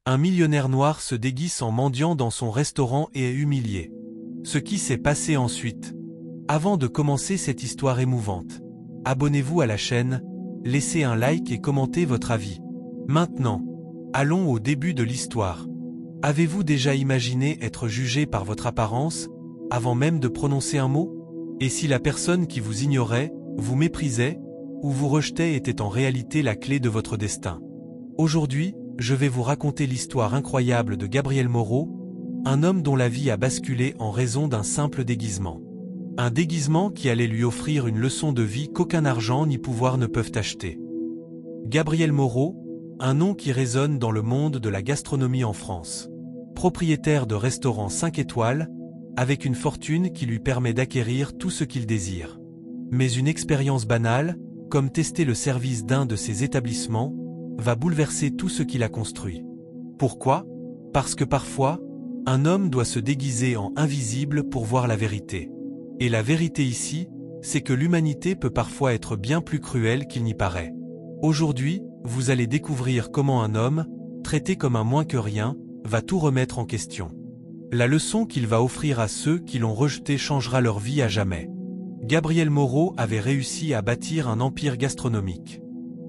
Un millionnaire noir se déguise en mendiant dans son restaurant et est humilié. Ce qui s'est passé ensuite. Avant de commencer cette histoire émouvante, abonnez-vous à la chaîne, laissez un like et commentez votre avis. Maintenant, allons au début de l'histoire. Avez-vous déjà imaginé être jugé par votre apparence, avant même de prononcer un mot? Et si la personne qui vous ignorait, vous méprisait, ou vous rejetait était en réalité la clé de votre destin? Aujourd'hui, je vais vous raconter l'histoire incroyable de Gabriel Moreau, un homme dont la vie a basculé en raison d'un simple déguisement. Un déguisement qui allait lui offrir une leçon de vie qu'aucun argent ni pouvoir ne peuvent acheter. Gabriel Moreau, un nom qui résonne dans le monde de la gastronomie en France. Propriétaire de restaurants 5 étoiles, avec une fortune qui lui permet d'acquérir tout ce qu'il désire. Mais une expérience banale, comme tester le service d'un de ses établissements, va bouleverser tout ce qu'il a construit. Pourquoi? Parce que parfois, un homme doit se déguiser en invisible pour voir la vérité. Et la vérité ici, c'est que l'humanité peut parfois être bien plus cruelle qu'il n'y paraît. Aujourd'hui, vous allez découvrir comment un homme, traité comme un moins que rien, va tout remettre en question. La leçon qu'il va offrir à ceux qui l'ont rejeté changera leur vie à jamais. Gabriel Moreau avait réussi à bâtir un empire gastronomique.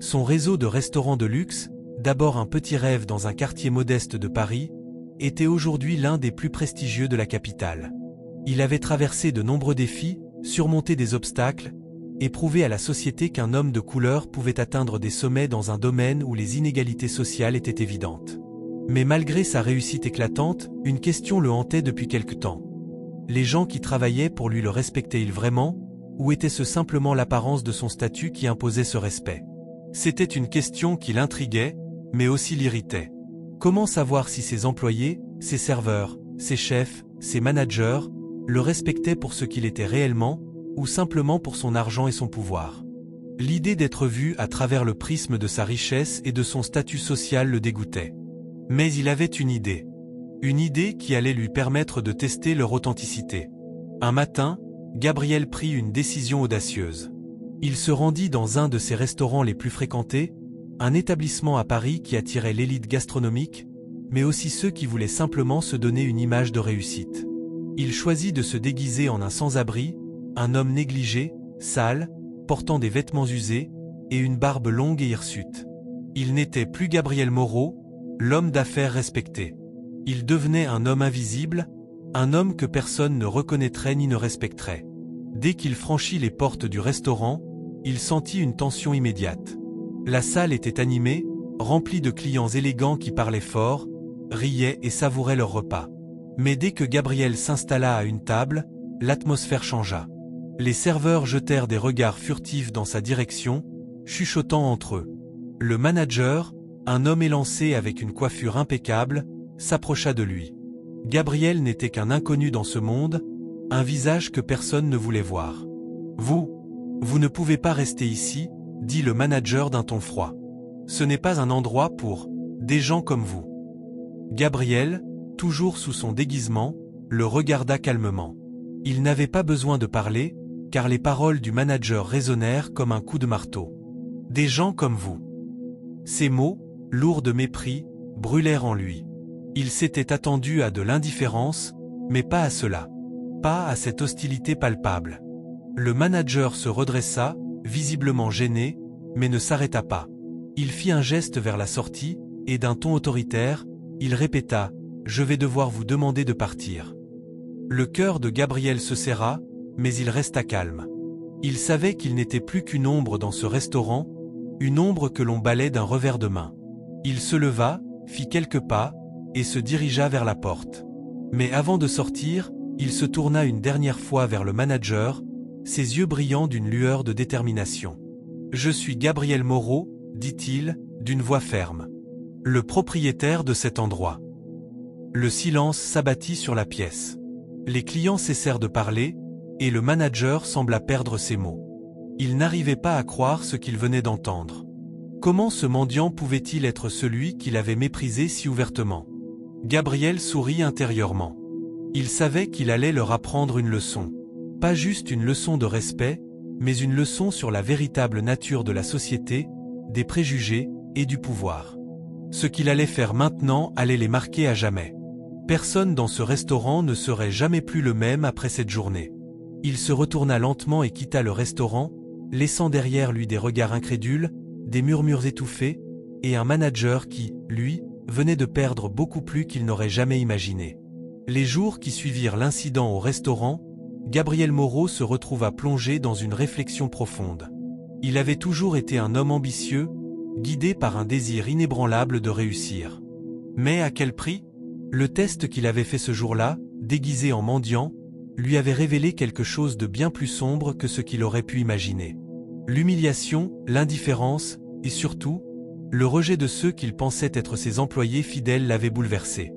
Son réseau de restaurants de luxe, d'abord un petit rêve dans un quartier modeste de Paris, était aujourd'hui l'un des plus prestigieux de la capitale. Il avait traversé de nombreux défis, surmonté des obstacles, et prouvé à la société qu'un homme de couleur pouvait atteindre des sommets dans un domaine où les inégalités sociales étaient évidentes. Mais malgré sa réussite éclatante, une question le hantait depuis quelque temps. Les gens qui travaillaient pour lui le respectaient-ils vraiment, ou était-ce simplement l'apparence de son statut qui imposait ce respect? C'était une question qui l'intriguait, mais aussi l'irritait. Comment savoir si ses employés, ses serveurs, ses chefs, ses managers, le respectaient pour ce qu'il était réellement, ou simplement pour son argent et son pouvoir? L'idée d'être vu à travers le prisme de sa richesse et de son statut social le dégoûtait. Mais il avait une idée qui allait lui permettre de tester leur authenticité. Un matin, Gabriel prit une décision audacieuse. Il se rendit dans un de ses restaurants les plus fréquentés, un établissement à Paris qui attirait l'élite gastronomique, mais aussi ceux qui voulaient simplement se donner une image de réussite. Il choisit de se déguiser en un sans-abri, un homme négligé, sale, portant des vêtements usés, et une barbe longue et hirsute. Il n'était plus Gabriel Moreau, l'homme d'affaires respecté. Il devenait un homme invisible, un homme que personne ne reconnaîtrait ni ne respecterait. Dès qu'il franchit les portes du restaurant, il sentit une tension immédiate. La salle était animée, remplie de clients élégants qui parlaient fort, riaient et savouraient leur repas. Mais dès que Gabriel s'installa à une table, l'atmosphère changea. Les serveurs jetèrent des regards furtifs dans sa direction, chuchotant entre eux. Le manager, un homme élancé avec une coiffure impeccable, s'approcha de lui. Gabriel n'était qu'un inconnu dans ce monde, un visage que personne ne voulait voir. « Vous ne pouvez pas rester ici », dit le manager d'un ton froid. « Ce n'est pas un endroit pour des gens comme vous. » Gabriel, toujours sous son déguisement, le regarda calmement. Il n'avait pas besoin de parler, car les paroles du manager résonnèrent comme un coup de marteau. « Des gens comme vous. » Ces mots, lourds de mépris, brûlèrent en lui. Il s'était attendu à de l'indifférence, mais pas à cela. Pas à cette hostilité palpable. Le manager se redressa, visiblement gêné, mais ne s'arrêta pas. Il fit un geste vers la sortie, et d'un ton autoritaire, il répéta « Je vais devoir vous demander de partir ». Le cœur de Gabriel se serra, mais il resta calme. Il savait qu'il n'était plus qu'une ombre dans ce restaurant, une ombre que l'on balait d'un revers de main. Il se leva, fit quelques pas, et se dirigea vers la porte. Mais avant de sortir, il se tourna une dernière fois vers le manager, ses yeux brillants d'une lueur de détermination. « Je suis Gabriel Moreau », dit-il, d'une voix ferme. Le propriétaire de cet endroit. Le silence s'abattit sur la pièce. Les clients cessèrent de parler, et le manager sembla perdre ses mots. Il n'arrivait pas à croire ce qu'il venait d'entendre. Comment ce mendiant pouvait-il être celui qu'il avait méprisé si ouvertement? Gabriel sourit intérieurement. Il savait qu'il allait leur apprendre une leçon. Pas juste une leçon de respect, mais une leçon sur la véritable nature de la société, des préjugés et du pouvoir. Ce qu'il allait faire maintenant allait les marquer à jamais. Personne dans ce restaurant ne serait jamais plus le même après cette journée. Il se retourna lentement et quitta le restaurant, laissant derrière lui des regards incrédules, des murmures étouffés, et un manager qui, lui, venait de perdre beaucoup plus qu'il n'aurait jamais imaginé. Les jours qui suivirent l'incident au restaurant, Gabriel Moreau se retrouva plongé dans une réflexion profonde. Il avait toujours été un homme ambitieux, guidé par un désir inébranlable de réussir. Mais à quel prix? Le test qu'il avait fait ce jour-là, déguisé en mendiant, lui avait révélé quelque chose de bien plus sombre que ce qu'il aurait pu imaginer. L'humiliation, l'indifférence, et surtout, le rejet de ceux qu'il pensait être ses employés fidèles l'avait bouleversé.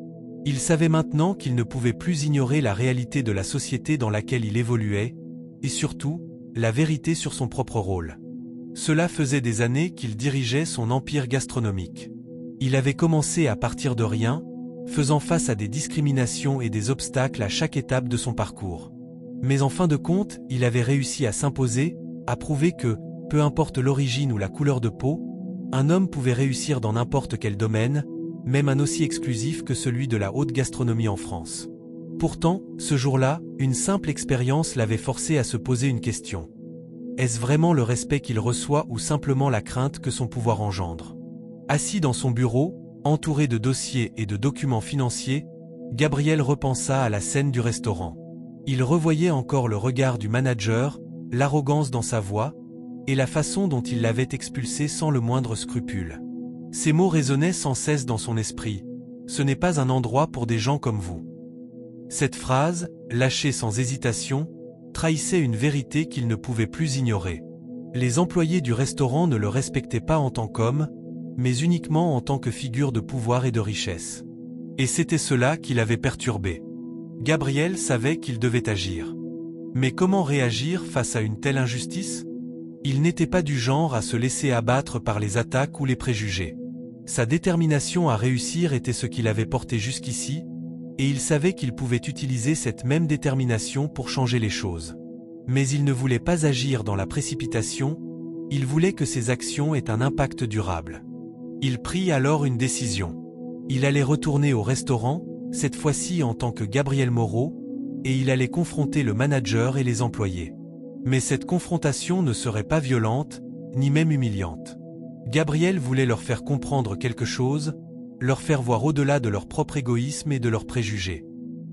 Il savait maintenant qu'il ne pouvait plus ignorer la réalité de la société dans laquelle il évoluait, et surtout, la vérité sur son propre rôle. Cela faisait des années qu'il dirigeait son empire gastronomique. Il avait commencé à partir de rien, faisant face à des discriminations et des obstacles à chaque étape de son parcours. Mais en fin de compte, il avait réussi à s'imposer, à prouver que, peu importe l'origine ou la couleur de peau, un homme pouvait réussir dans n'importe quel domaine, même un aussi exclusif que celui de la haute gastronomie en France. Pourtant, ce jour-là, une simple expérience l'avait forcé à se poser une question. Est-ce vraiment le respect qu'il reçoit ou simplement la crainte que son pouvoir engendre? Assis dans son bureau, entouré de dossiers et de documents financiers, Gabriel repensa à la scène du restaurant. Il revoyait encore le regard du manager, l'arrogance dans sa voix, et la façon dont il l'avait expulsé sans le moindre scrupule. Ces mots résonnaient sans cesse dans son esprit. « Ce n'est pas un endroit pour des gens comme vous ». Cette phrase, lâchée sans hésitation, trahissait une vérité qu'il ne pouvait plus ignorer. Les employés du restaurant ne le respectaient pas en tant qu'homme, mais uniquement en tant que figure de pouvoir et de richesse. Et c'était cela qui l'avait perturbé. Gabriel savait qu'il devait agir. Mais comment réagir face à une telle injustice? Il n'était pas du genre à se laisser abattre par les attaques ou les préjugés. Sa détermination à réussir était ce qui l'avait porté jusqu'ici, et il savait qu'il pouvait utiliser cette même détermination pour changer les choses. Mais il ne voulait pas agir dans la précipitation, il voulait que ses actions aient un impact durable. Il prit alors une décision. Il allait retourner au restaurant, cette fois-ci en tant que Gabriel Moreau, et il allait confronter le manager et les employés. Mais cette confrontation ne serait pas violente, ni même humiliante. Gabriel voulait leur faire comprendre quelque chose, leur faire voir au-delà de leur propre égoïsme et de leurs préjugés.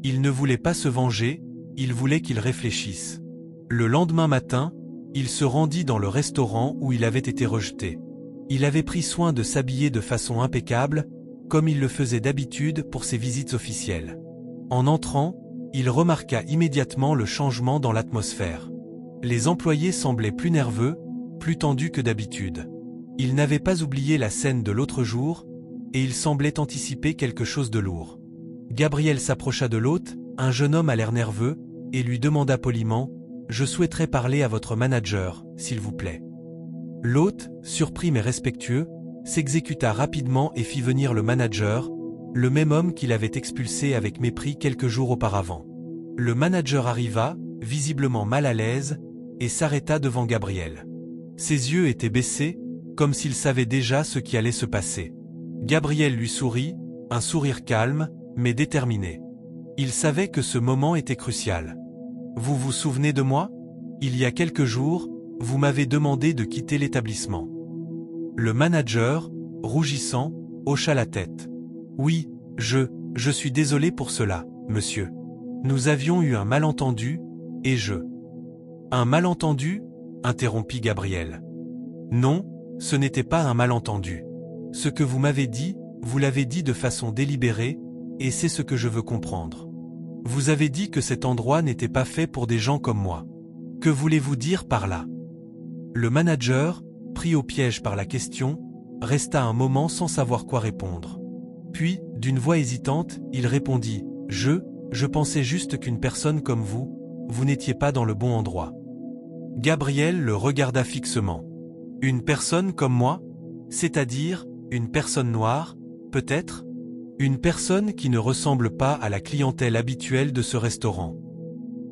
Il ne voulait pas se venger, il voulait qu'ils réfléchissent. Le lendemain matin, il se rendit dans le restaurant où il avait été rejeté. Il avait pris soin de s'habiller de façon impeccable, comme il le faisait d'habitude pour ses visites officielles. En entrant, il remarqua immédiatement le changement dans l'atmosphère. Les employés semblaient plus nerveux, plus tendus que d'habitude. Ils n'avaient pas oublié la scène de l'autre jour, et ils semblaient anticiper quelque chose de lourd. Gabriel s'approcha de l'hôte, un jeune homme à l'air nerveux, et lui demanda poliment « Je souhaiterais parler à votre manager, s'il vous plaît ». L'hôte, surpris mais respectueux, s'exécuta rapidement et fit venir le manager, le même homme qui l'avait expulsé avec mépris quelques jours auparavant. Le manager arriva, visiblement mal à l'aise, et s'arrêta devant Gabriel. Ses yeux étaient baissés, comme s'il savait déjà ce qui allait se passer. Gabriel lui sourit, un sourire calme, mais déterminé. Il savait que ce moment était crucial. « Vous vous souvenez de moi? Il y a quelques jours, vous m'avez demandé de quitter l'établissement. » Le manager, rougissant, hocha la tête. « Oui, je suis désolé pour cela, monsieur. Nous avions eu un malentendu, et je... » « Un malentendu ?» interrompit Gabriel. « Non, ce n'était pas un malentendu. Ce que vous m'avez dit, vous l'avez dit de façon délibérée, et c'est ce que je veux comprendre. Vous avez dit que cet endroit n'était pas fait pour des gens comme moi. Que voulez-vous dire par là ?» Le manager, pris au piège par la question, resta un moment sans savoir quoi répondre. Puis, d'une voix hésitante, il répondit « Je pensais juste qu'une personne comme vous n'étiez pas dans le bon endroit. » Gabriel le regarda fixement. « Une personne comme moi? C'est-à-dire, une personne noire, peut-être? Une personne qui ne ressemble pas à la clientèle habituelle de ce restaurant. »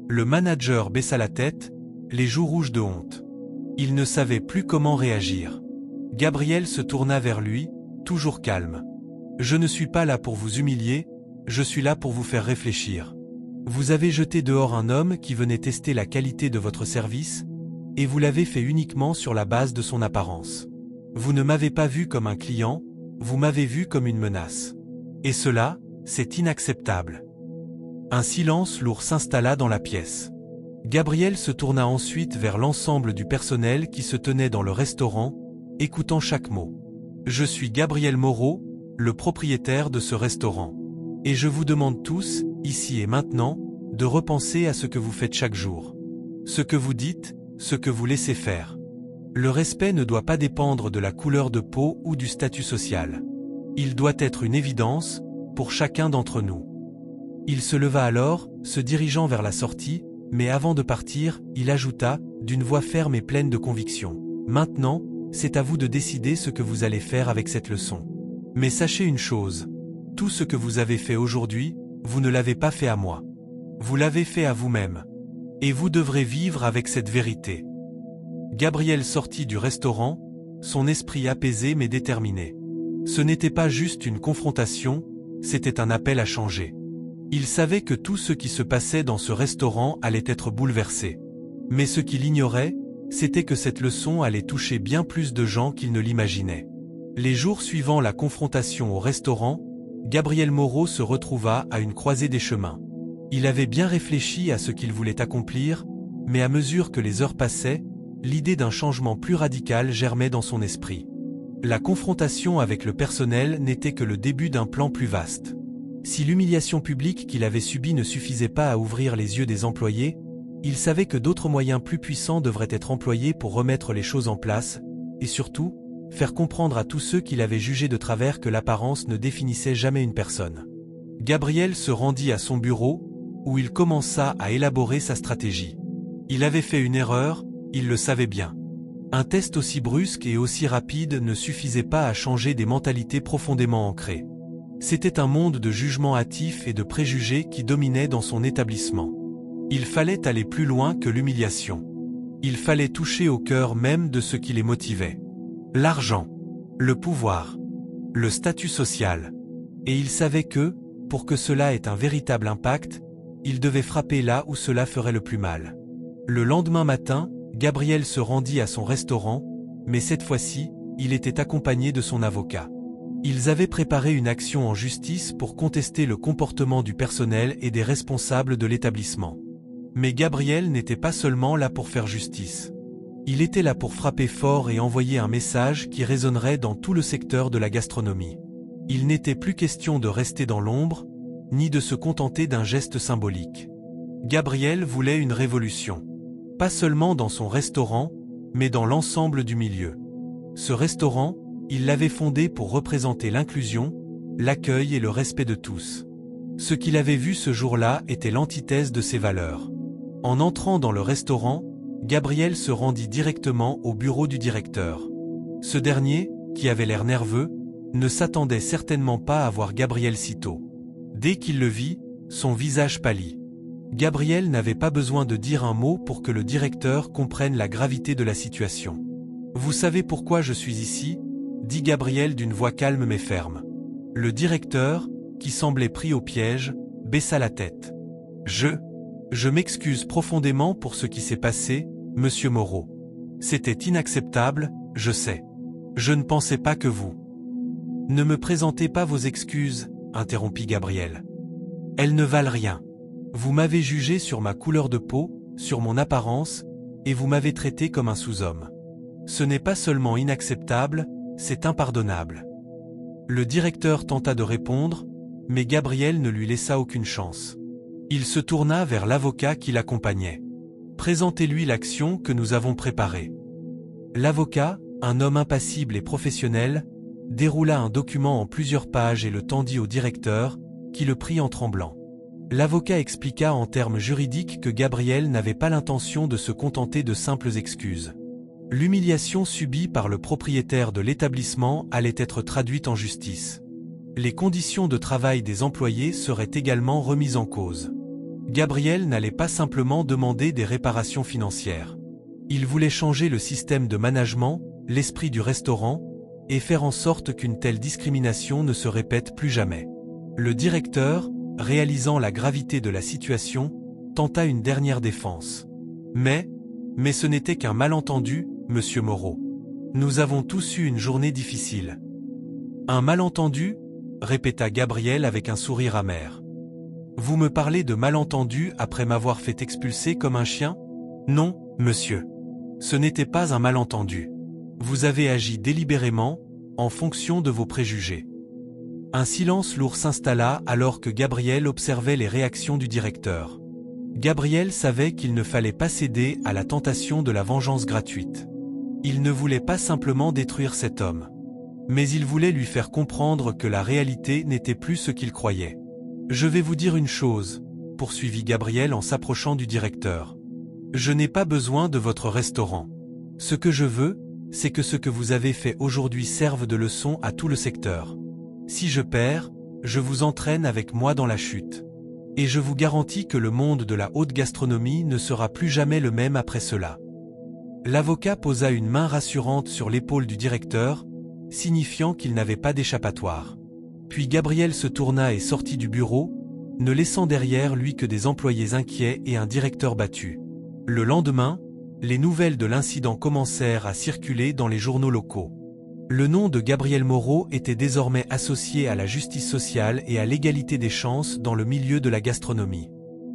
Le manager baissa la tête, les joues rouges de honte. Il ne savait plus comment réagir. Gabriel se tourna vers lui, toujours calme. Je ne suis pas là pour vous humilier, je suis là pour vous faire réfléchir. Vous avez jeté dehors un homme qui venait tester la qualité de votre service, et vous l'avez fait uniquement sur la base de son apparence. Vous ne m'avez pas vu comme un client, vous m'avez vu comme une menace. Et cela, c'est inacceptable. Un silence lourd s'installa dans la pièce. Gabriel se tourna ensuite vers l'ensemble du personnel qui se tenait dans le restaurant, écoutant chaque mot. Je suis Gabriel Moreau, le propriétaire de ce restaurant. Et je vous demande tous, ici et maintenant, de repenser à ce que vous faites chaque jour. Ce que vous dites, ce que vous laissez faire. Le respect ne doit pas dépendre de la couleur de peau ou du statut social. Il doit être une évidence, pour chacun d'entre nous. Il se leva alors, se dirigeant vers la sortie, mais avant de partir, il ajouta, d'une voix ferme et pleine de conviction. Maintenant, c'est à vous de décider ce que vous allez faire avec cette leçon. Mais sachez une chose. Tout ce que vous avez fait aujourd'hui, vous ne l'avez pas fait à moi. Vous l'avez fait à vous-même. Et vous devrez vivre avec cette vérité. Gabriel sortit du restaurant, son esprit apaisé mais déterminé. Ce n'était pas juste une confrontation, c'était un appel à changer. Il savait que tout ce qui se passait dans ce restaurant allait être bouleversé. Mais ce qu'il ignorait, c'était que cette leçon allait toucher bien plus de gens qu'il ne l'imaginait. Les jours suivant la confrontation au restaurant, Gabriel Moreau se retrouva à une croisée des chemins. Il avait bien réfléchi à ce qu'il voulait accomplir, mais à mesure que les heures passaient, l'idée d'un changement plus radical germait dans son esprit. La confrontation avec le personnel n'était que le début d'un plan plus vaste. Si l'humiliation publique qu'il avait subie ne suffisait pas à ouvrir les yeux des employés, il savait que d'autres moyens plus puissants devraient être employés pour remettre les choses en place, et surtout, faire comprendre à tous ceux qu'il avait jugés de travers que l'apparence ne définissait jamais une personne. Gabriel se rendit à son bureau, où il commença à élaborer sa stratégie. Il avait fait une erreur, il le savait bien. Un test aussi brusque et aussi rapide ne suffisait pas à changer des mentalités profondément ancrées. C'était un monde de jugements hâtifs et de préjugés qui dominait dans son établissement. Il fallait aller plus loin que l'humiliation. Il fallait toucher au cœur même de ce qui les motivait. L'argent, le pouvoir, le statut social. Et il savait que, pour que cela ait un véritable impact, il devait frapper là où cela ferait le plus mal. Le lendemain matin, Gabriel se rendit à son restaurant, mais cette fois-ci, il était accompagné de son avocat. Ils avaient préparé une action en justice pour contester le comportement du personnel et des responsables de l'établissement. Mais Gabriel n'était pas seulement là pour faire justice. Il était là pour frapper fort et envoyer un message qui résonnerait dans tout le secteur de la gastronomie. Il n'était plus question de rester dans l'ombre, ni de se contenter d'un geste symbolique. Gabriel voulait une révolution. Pas seulement dans son restaurant, mais dans l'ensemble du milieu. Ce restaurant, il l'avait fondé pour représenter l'inclusion, l'accueil et le respect de tous. Ce qu'il avait vu ce jour-là était l'antithèse de ses valeurs. En entrant dans le restaurant, Gabriel se rendit directement au bureau du directeur. Ce dernier, qui avait l'air nerveux, ne s'attendait certainement pas à voir Gabriel si tôt. Dès qu'il le vit, son visage pâlit. Gabriel n'avait pas besoin de dire un mot pour que le directeur comprenne la gravité de la situation. « Vous savez pourquoi je suis ici ?» dit Gabriel d'une voix calme mais ferme. Le directeur, qui semblait pris au piège, baissa la tête. « Je m'excuse profondément pour ce qui s'est passé, Monsieur Moreau. C'était inacceptable, je sais. Je ne pensais pas que vous... » « Ne me présentez pas vos excuses, » interrompit Gabriel. « Elles ne valent rien. Vous m'avez jugé sur ma couleur de peau, sur mon apparence, et vous m'avez traité comme un sous-homme. Ce n'est pas seulement inacceptable, c'est impardonnable. » Le directeur tenta de répondre, mais Gabriel ne lui laissa aucune chance. Il se tourna vers l'avocat qui l'accompagnait. « Présentez-lui l'action que nous avons préparée. » L'avocat, un homme impassible et professionnel, déroula un document en plusieurs pages et le tendit au directeur, qui le prit en tremblant. L'avocat expliqua en termes juridiques que Gabriel n'avait pas l'intention de se contenter de simples excuses. L'humiliation subie par le propriétaire de l'établissement allait être traduite en justice. Les conditions de travail des employés seraient également remises en cause. Gabriel n'allait pas simplement demander des réparations financières. Il voulait changer le système de management, l'esprit du restaurant, et faire en sorte qu'une telle discrimination ne se répète plus jamais. Le directeur, réalisant la gravité de la situation, tenta une dernière défense. Mais ce n'était qu'un malentendu, monsieur Moreau. Nous avons tous eu une journée difficile. Un malentendu ? Répéta Gabriel avec un sourire amer. Vous me parlez de malentendu après m'avoir fait expulser comme un chien ? Non, monsieur. Ce n'était pas un malentendu. Vous avez agi délibérément, en fonction de vos préjugés. Un silence lourd s'installa alors que Gabriel observait les réactions du directeur. Gabriel savait qu'il ne fallait pas céder à la tentation de la vengeance gratuite. Il ne voulait pas simplement détruire cet homme. Mais il voulait lui faire comprendre que la réalité n'était plus ce qu'il croyait. « Je vais vous dire une chose, » poursuivit Gabriel en s'approchant du directeur. « Je n'ai pas besoin de votre restaurant. Ce que je veux, c'est que ce que vous avez fait aujourd'hui serve de leçon à tout le secteur. Si je perds, je vous entraîne avec moi dans la chute. Et je vous garantis que le monde de la haute gastronomie ne sera plus jamais le même après cela. » L'avocat posa une main rassurante sur l'épaule du directeur, signifiant qu'il n'avait pas d'échappatoire. Puis Gabriel se tourna et sortit du bureau, ne laissant derrière lui que des employés inquiets et un directeur battu. Le lendemain, les nouvelles de l'incident commencèrent à circuler dans les journaux locaux. Le nom de Gabriel Moreau était désormais associé à la justice sociale et à l'égalité des chances dans le milieu de la gastronomie.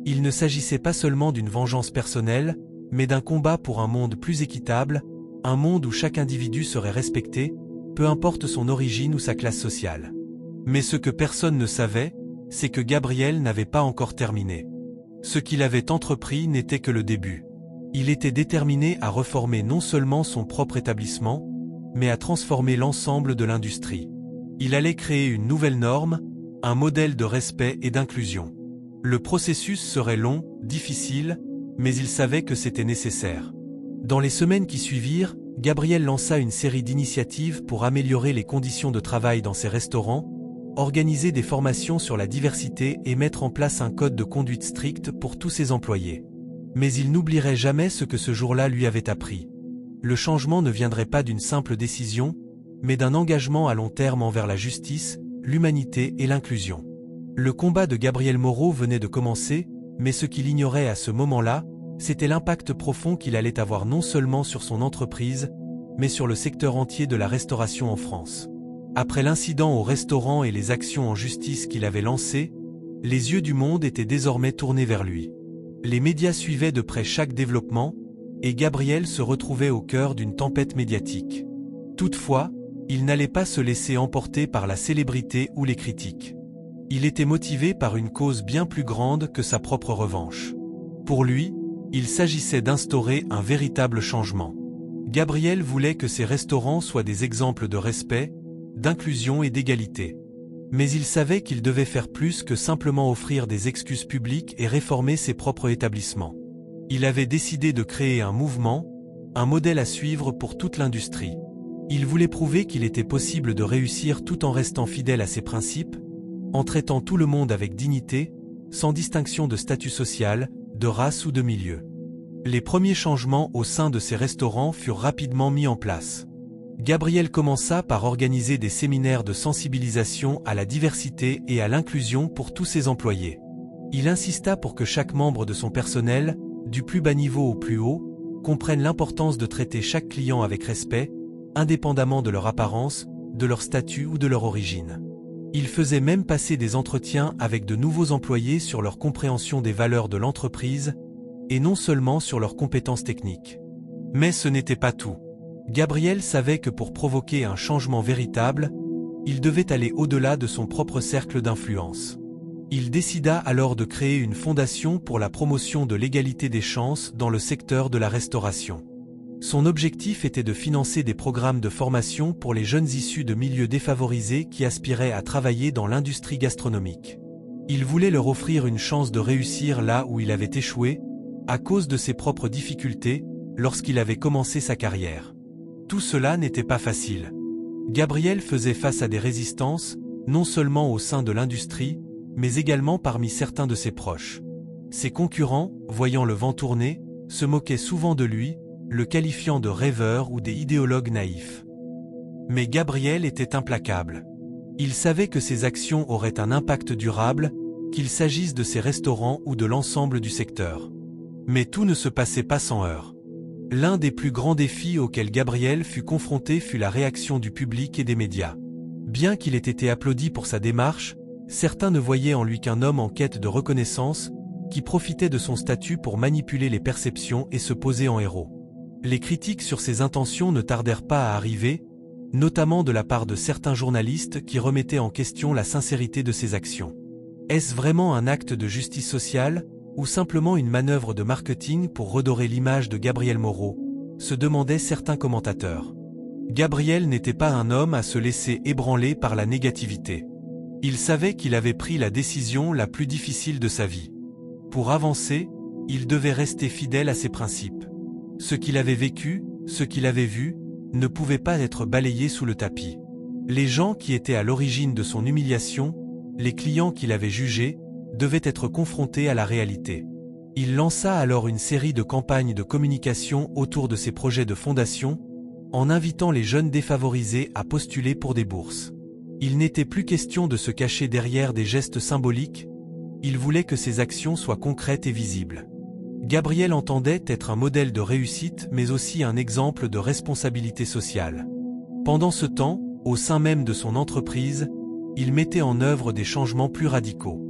Il ne s'agissait pas seulement d'une vengeance personnelle, mais d'un combat pour un monde plus équitable, un monde où chaque individu serait respecté, peu importe son origine ou sa classe sociale. Mais ce que personne ne savait, c'est que Gabriel n'avait pas encore terminé. Ce qu'il avait entrepris n'était que le début. Il était déterminé à reformer non seulement son propre établissement, mais à transformer l'ensemble de l'industrie. Il allait créer une nouvelle norme, un modèle de respect et d'inclusion. Le processus serait long, difficile, mais il savait que c'était nécessaire. Dans les semaines qui suivirent, Gabriel lança une série d'initiatives pour améliorer les conditions de travail dans ses restaurants, organiser des formations sur la diversité et mettre en place un code de conduite strict pour tous ses employés. Mais il n'oublierait jamais ce que ce jour-là lui avait appris. Le changement ne viendrait pas d'une simple décision, mais d'un engagement à long terme envers la justice, l'humanité et l'inclusion. Le combat de Gabriel Moreau venait de commencer, mais ce qu'il ignorait à ce moment-là, c'était l'impact profond qu'il allait avoir non seulement sur son entreprise, mais sur le secteur entier de la restauration en France. Après l'incident au restaurant et les actions en justice qu'il avait lancées, les yeux du monde étaient désormais tournés vers lui. Les médias suivaient de près chaque développement, et Gabriel se retrouvait au cœur d'une tempête médiatique. Toutefois, il n'allait pas se laisser emporter par la célébrité ou les critiques. Il était motivé par une cause bien plus grande que sa propre revanche. Pour lui, il s'agissait d'instaurer un véritable changement. Gabriel voulait que ses restaurants soient des exemples de respect, d'inclusion et d'égalité. Mais il savait qu'il devait faire plus que simplement offrir des excuses publiques et réformer ses propres établissements. Il avait décidé de créer un mouvement, un modèle à suivre pour toute l'industrie. Il voulait prouver qu'il était possible de réussir tout en restant fidèle à ses principes, en traitant tout le monde avec dignité, sans distinction de statut social, de race ou de milieu. Les premiers changements au sein de ces restaurants furent rapidement mis en place. Gabriel commença par organiser des séminaires de sensibilisation à la diversité et à l'inclusion pour tous ses employés. Il insista pour que chaque membre de son personnel, du plus bas niveau au plus haut, comprenne l'importance de traiter chaque client avec respect, indépendamment de leur apparence, de leur statut ou de leur origine. Il faisait même passer des entretiens avec de nouveaux employés sur leur compréhension des valeurs de l'entreprise, et non seulement sur leurs compétences techniques. Mais ce n'était pas tout. Gabriel savait que pour provoquer un changement véritable, il devait aller au-delà de son propre cercle d'influence. Il décida alors de créer une fondation pour la promotion de l'égalité des chances dans le secteur de la restauration. Son objectif était de financer des programmes de formation pour les jeunes issus de milieux défavorisés qui aspiraient à travailler dans l'industrie gastronomique. Il voulait leur offrir une chance de réussir là où il avait échoué, à cause de ses propres difficultés, lorsqu'il avait commencé sa carrière. Tout cela n'était pas facile. Gabriel faisait face à des résistances, non seulement au sein de l'industrie, mais également parmi certains de ses proches. Ses concurrents, voyant le vent tourner, se moquaient souvent de lui, le qualifiant de rêveur ou des idéologues naïfs. Mais Gabriel était implacable. Il savait que ses actions auraient un impact durable, qu'il s'agisse de ses restaurants ou de l'ensemble du secteur. Mais tout ne se passait pas sans heurts. L'un des plus grands défis auxquels Gabriel fut confronté fut la réaction du public et des médias. Bien qu'il ait été applaudi pour sa démarche, certains ne voyaient en lui qu'un homme en quête de reconnaissance, qui profitait de son statut pour manipuler les perceptions et se poser en héros. Les critiques sur ses intentions ne tardèrent pas à arriver, notamment de la part de certains journalistes qui remettaient en question la sincérité de ses actions. Est-ce vraiment un acte de justice sociale, ou simplement une manœuvre de marketing pour redorer l'image de Gabriel Moreau, se demandaient certains commentateurs. Gabriel n'était pas un homme à se laisser ébranler par la négativité. Il savait qu'il avait pris la décision la plus difficile de sa vie. Pour avancer, il devait rester fidèle à ses principes. Ce qu'il avait vécu, ce qu'il avait vu, ne pouvait pas être balayé sous le tapis. Les gens qui étaient à l'origine de son humiliation, les clients qu'il avait jugés, devaient être confrontés à la réalité. Il lança alors une série de campagnes de communication autour de ses projets de fondation, en invitant les jeunes défavorisés à postuler pour des bourses. Il n'était plus question de se cacher derrière des gestes symboliques, il voulait que ses actions soient concrètes et visibles. Gabriel entendait être un modèle de réussite mais aussi un exemple de responsabilité sociale. Pendant ce temps, au sein même de son entreprise, il mettait en œuvre des changements plus radicaux.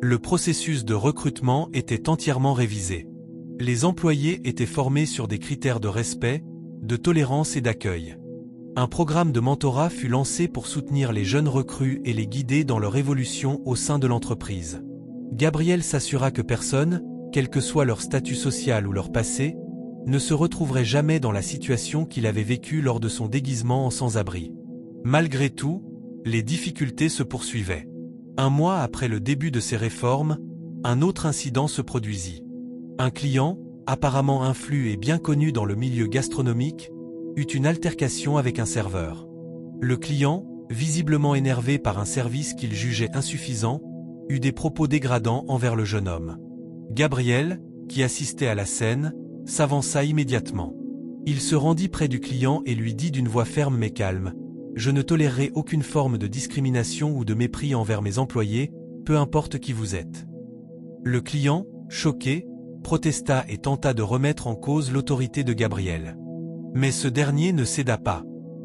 Le processus de recrutement était entièrement révisé. Les employés étaient formés sur des critères de respect, de tolérance et d'accueil. Un programme de mentorat fut lancé pour soutenir les jeunes recrues et les guider dans leur évolution au sein de l'entreprise. Gabriel s'assura que personne, quel que soit leur statut social ou leur passé, ne se retrouverait jamais dans la situation qu'il avait vécue lors de son déguisement en sans-abri. Malgré tout, les difficultés se poursuivaient. Un mois après le début de ces réformes, un autre incident se produisit. Un client, apparemment influent et bien connu dans le milieu gastronomique, eut une altercation avec un serveur. Le client, visiblement énervé par un service qu'il jugeait insuffisant, eut des propos dégradants envers le jeune homme. Gabriel, qui assistait à la scène, s'avança immédiatement. Il se rendit près du client et lui dit d'une voix ferme mais calme : « Je ne tolérerai aucune forme de discrimination ou de mépris envers mes employés, peu importe qui vous êtes. » Le client, choqué, protesta et tenta de remettre en cause l'autorité de Gabriel. Mais ce dernier ne céda pas.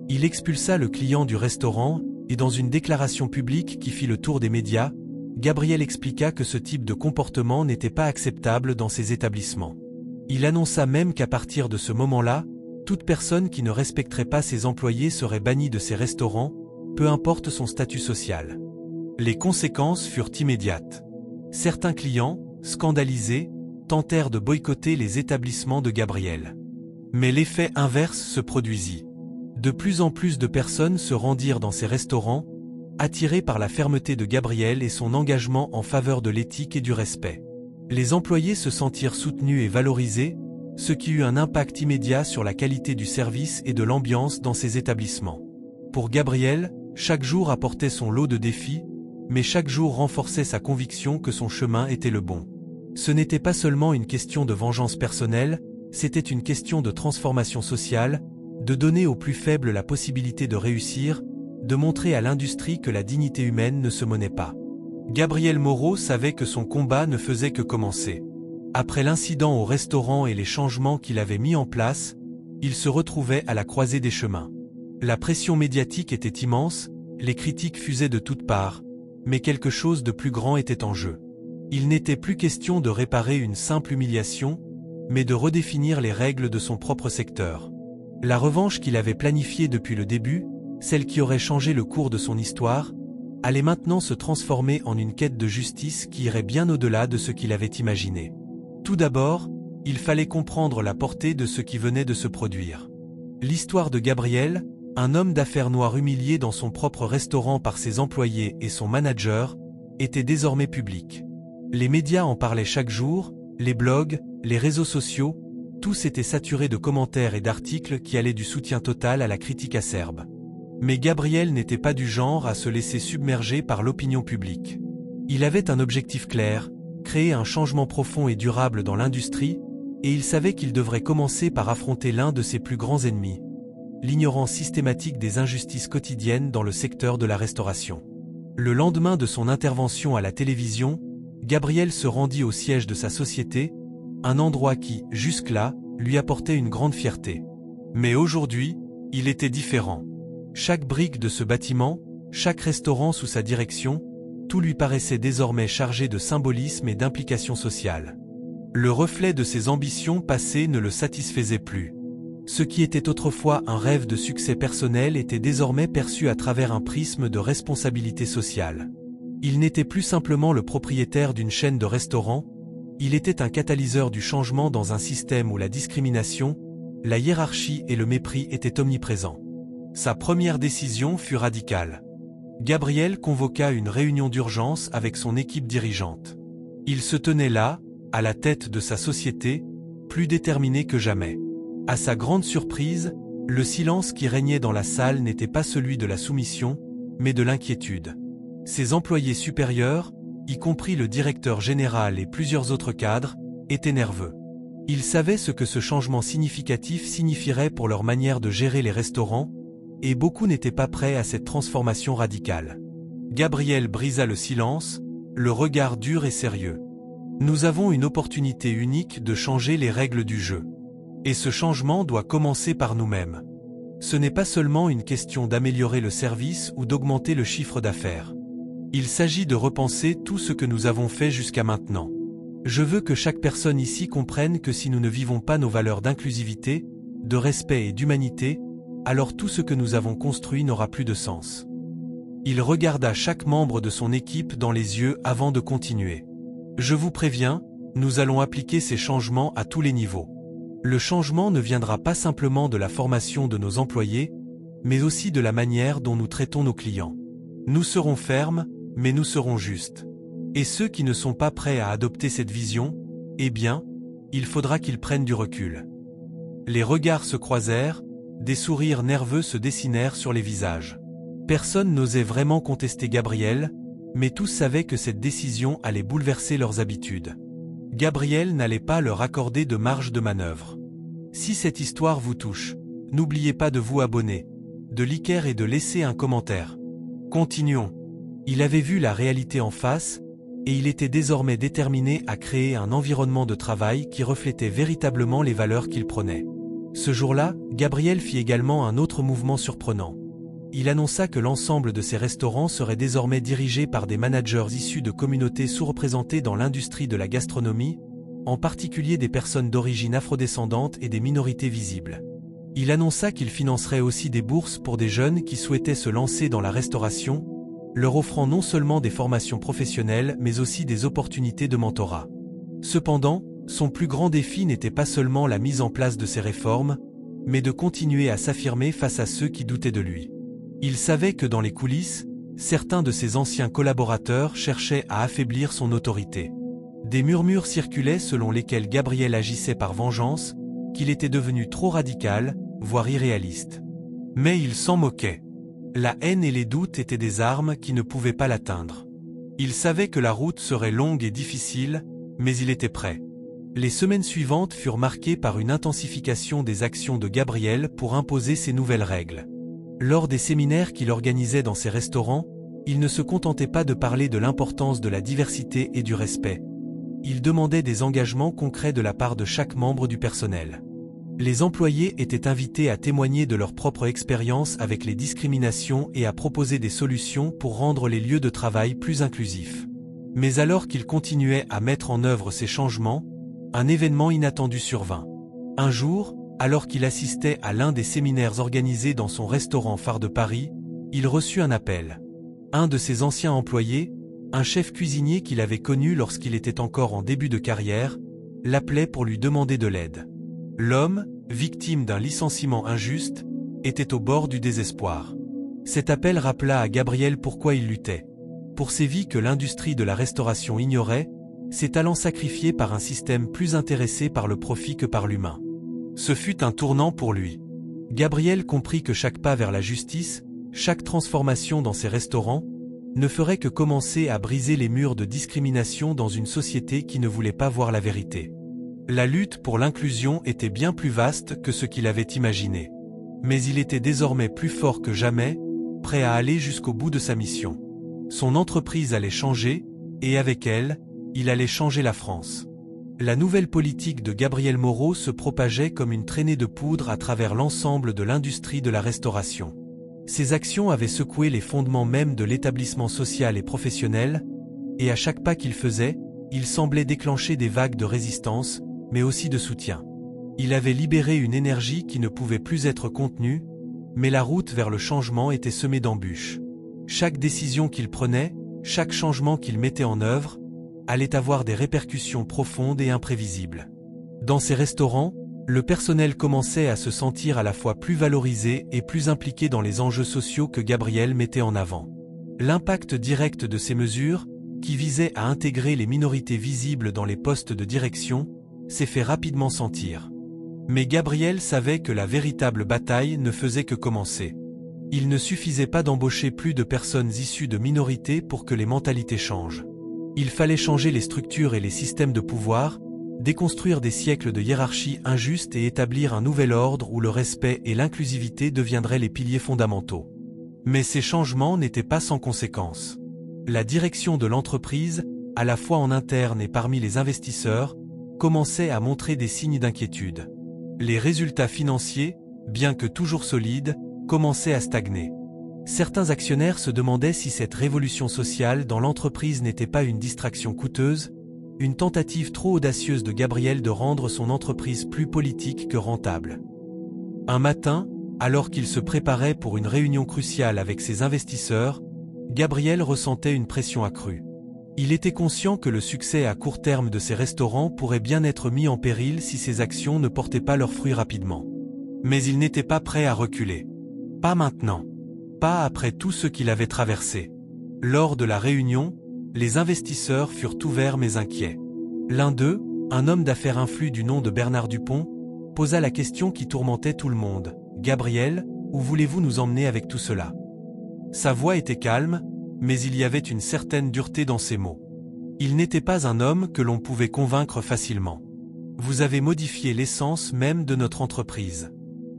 Il expulsa le client du restaurant, et dans une déclaration publique qui fit le tour des médias, Gabriel expliqua que ce type de comportement n'était pas acceptable dans ses établissements. Il annonça même qu'à partir de ce moment-là, toute personne qui ne respecterait pas ses employés serait bannie de ses restaurants, peu importe son statut social. Les conséquences furent immédiates. Certains clients, scandalisés, tentèrent de boycotter les établissements de Gabriel. Mais l'effet inverse se produisit. De plus en plus de personnes se rendirent dans ces restaurants, attirées par la fermeté de Gabriel et son engagement en faveur de l'éthique et du respect. Les employés se sentirent soutenus et valorisés, ce qui eut un impact immédiat sur la qualité du service et de l'ambiance dans ces établissements. Pour Gabriel, chaque jour apportait son lot de défis, mais chaque jour renforçait sa conviction que son chemin était le bon. Ce n'était pas seulement une question de vengeance personnelle, c'était une question de transformation sociale, de donner aux plus faibles la possibilité de réussir, de montrer à l'industrie que la dignité humaine ne se monnaie pas. Gabriel Moreau savait que son combat ne faisait que commencer. Après l'incident au restaurant et les changements qu'il avait mis en place, il se retrouvait à la croisée des chemins. La pression médiatique était immense, les critiques fusaient de toutes parts, mais quelque chose de plus grand était en jeu. Il n'était plus question de réparer une simple humiliation, mais de redéfinir les règles de son propre secteur. La revanche qu'il avait planifiée depuis le début, celle qui aurait changé le cours de son histoire, allait maintenant se transformer en une quête de justice qui irait bien au-delà de ce qu'il avait imaginé. Tout d'abord, il fallait comprendre la portée de ce qui venait de se produire. L'histoire de Gabriel, un homme d'affaires noir humilié dans son propre restaurant par ses employés et son manager, était désormais publique. Les médias en parlaient chaque jour, les blogs, les réseaux sociaux, tous étaient saturés de commentaires et d'articles qui allaient du soutien total à la critique acerbe. Mais Gabriel n'était pas du genre à se laisser submerger par l'opinion publique. Il avait un objectif clair, créer un changement profond et durable dans l'industrie, et il savait qu'il devrait commencer par affronter l'un de ses plus grands ennemis. l'ignorance systématique des injustices quotidiennes dans le secteur de la restauration. Le lendemain de son intervention à la télévision, Gabriel se rendit au siège de sa société, un endroit qui, jusque-là, lui apportait une grande fierté. Mais aujourd'hui, il était différent. Chaque brique de ce bâtiment, chaque restaurant sous sa direction, tout lui paraissait désormais chargé de symbolisme et d'implication sociale. Le reflet de ses ambitions passées ne le satisfaisait plus. Ce qui était autrefois un rêve de succès personnel était désormais perçu à travers un prisme de responsabilité sociale. Il n'était plus simplement le propriétaire d'une chaîne de restaurants, il était un catalyseur du changement dans un système où la discrimination, la hiérarchie et le mépris étaient omniprésents. Sa première décision fut radicale. Gabriel convoqua une réunion d'urgence avec son équipe dirigeante. Il se tenait là, à la tête de sa société, plus déterminé que jamais. À sa grande surprise, le silence qui régnait dans la salle n'était pas celui de la soumission, mais de l'inquiétude. Ses employés supérieurs, y compris le directeur général et plusieurs autres cadres, étaient nerveux. Ils savaient ce que ce changement significatif signifierait pour leur manière de gérer les restaurants, et beaucoup n'étaient pas prêts à cette transformation radicale. Gabriel brisa le silence, le regard dur et sérieux. Nous avons une opportunité unique de changer les règles du jeu. Et ce changement doit commencer par nous-mêmes. Ce n'est pas seulement une question d'améliorer le service ou d'augmenter le chiffre d'affaires. Il s'agit de repenser tout ce que nous avons fait jusqu'à maintenant. Je veux que chaque personne ici comprenne que si nous ne vivons pas nos valeurs d'inclusivité, de respect et d'humanité, alors tout ce que nous avons construit n'aura plus de sens. Il regarda chaque membre de son équipe dans les yeux avant de continuer. Je vous préviens, nous allons appliquer ces changements à tous les niveaux. Le changement ne viendra pas simplement de la formation de nos employés, mais aussi de la manière dont nous traitons nos clients. Nous serons fermes, mais nous serons justes. Et ceux qui ne sont pas prêts à adopter cette vision, eh bien, il faudra qu'ils prennent du recul. Les regards se croisèrent, des sourires nerveux se dessinèrent sur les visages. Personne n'osait vraiment contester Gabriel, mais tous savaient que cette décision allait bouleverser leurs habitudes. Gabriel n'allait pas leur accorder de marge de manœuvre. Si cette histoire vous touche, n'oubliez pas de vous abonner, de liker et de laisser un commentaire. Continuons. Il avait vu la réalité en face, et il était désormais déterminé à créer un environnement de travail qui reflétait véritablement les valeurs qu'il prônait. Ce jour-là, Gabriel fit également un autre mouvement surprenant. Il annonça que l'ensemble de ses restaurants seraient désormais dirigés par des managers issus de communautés sous-représentées dans l'industrie de la gastronomie, en particulier des personnes d'origine afrodescendante et des minorités visibles. Il annonça qu'il financerait aussi des bourses pour des jeunes qui souhaitaient se lancer dans la restauration, leur offrant non seulement des formations professionnelles mais aussi des opportunités de mentorat. Cependant, son plus grand défi n'était pas seulement la mise en place de ces réformes, mais de continuer à s'affirmer face à ceux qui doutaient de lui. Il savait que dans les coulisses, certains de ses anciens collaborateurs cherchaient à affaiblir son autorité. Des murmures circulaient selon lesquels Gabriel agissait par vengeance, qu'il était devenu trop radical, voire irréaliste. Mais il s'en moquait. La haine et les doutes étaient des armes qui ne pouvaient pas l'atteindre. Il savait que la route serait longue et difficile, mais il était prêt. Les semaines suivantes furent marquées par une intensification des actions de Gabriel pour imposer ces nouvelles règles. Lors des séminaires qu'il organisait dans ses restaurants, il ne se contentait pas de parler de l'importance de la diversité et du respect. Il demandait des engagements concrets de la part de chaque membre du personnel. Les employés étaient invités à témoigner de leur propre expérience avec les discriminations et à proposer des solutions pour rendre les lieux de travail plus inclusifs. Mais alors qu'il continuait à mettre en œuvre ces changements, un événement inattendu survint. Un jour, alors qu'il assistait à l'un des séminaires organisés dans son restaurant phare de Paris, il reçut un appel. Un de ses anciens employés, un chef cuisinier qu'il avait connu lorsqu'il était encore en début de carrière, l'appelait pour lui demander de l'aide. L'homme, victime d'un licenciement injuste, était au bord du désespoir. Cet appel rappela à Gabriel pourquoi il luttait. Pour ces vies que l'industrie de la restauration ignorait, ses talents sacrifiés par un système plus intéressé par le profit que par l'humain. Ce fut un tournant pour lui. Gabriel comprit que chaque pas vers la justice, chaque transformation dans ses restaurants, ne ferait que commencer à briser les murs de discrimination dans une société qui ne voulait pas voir la vérité. La lutte pour l'inclusion était bien plus vaste que ce qu'il avait imaginé. Mais il était désormais plus fort que jamais, prêt à aller jusqu'au bout de sa mission. Son entreprise allait changer, et avec elle, il allait changer la France. La nouvelle politique de Gabriel Moreau se propageait comme une traînée de poudre à travers l'ensemble de l'industrie de la restauration. Ses actions avaient secoué les fondements même de l'établissement social et professionnel, et à chaque pas qu'il faisait, il semblait déclencher des vagues de résistance, mais aussi de soutien. Il avait libéré une énergie qui ne pouvait plus être contenue, mais la route vers le changement était semée d'embûches. Chaque décision qu'il prenait, chaque changement qu'il mettait en œuvre, allait avoir des répercussions profondes et imprévisibles. Dans ces restaurants, le personnel commençait à se sentir à la fois plus valorisé et plus impliqué dans les enjeux sociaux que Gabriel mettait en avant. L'impact direct de ces mesures, qui visaient à intégrer les minorités visibles dans les postes de direction, s'est fait rapidement sentir. Mais Gabriel savait que la véritable bataille ne faisait que commencer. Il ne suffisait pas d'embaucher plus de personnes issues de minorités pour que les mentalités changent. Il fallait changer les structures et les systèmes de pouvoir, déconstruire des siècles de hiérarchie injuste et établir un nouvel ordre où le respect et l'inclusivité deviendraient les piliers fondamentaux. Mais ces changements n'étaient pas sans conséquences. La direction de l'entreprise, à la fois en interne et parmi les investisseurs, commençait à montrer des signes d'inquiétude. Les résultats financiers, bien que toujours solides, commençaient à stagner. Certains actionnaires se demandaient si cette révolution sociale dans l'entreprise n'était pas une distraction coûteuse, une tentative trop audacieuse de Gabriel de rendre son entreprise plus politique que rentable. Un matin, alors qu'il se préparait pour une réunion cruciale avec ses investisseurs, Gabriel ressentait une pression accrue. Il était conscient que le succès à court terme de ses restaurants pourrait bien être mis en péril si ses actions ne portaient pas leurs fruits rapidement. Mais il n'était pas prêt à reculer. Pas maintenant. Pas après tout ce qu'il avait traversé. Lors de la réunion, les investisseurs furent ouverts mais inquiets. L'un d'eux, un homme d'affaires influent du nom de Bernard Dupont, posa la question qui tourmentait tout le monde. « Gabriel, où voulez-vous nous emmener avec tout cela ?» Sa voix était calme, mais il y avait une certaine dureté dans ses mots. Il n'était pas un homme que l'on pouvait convaincre facilement. « Vous avez modifié l'essence même de notre entreprise.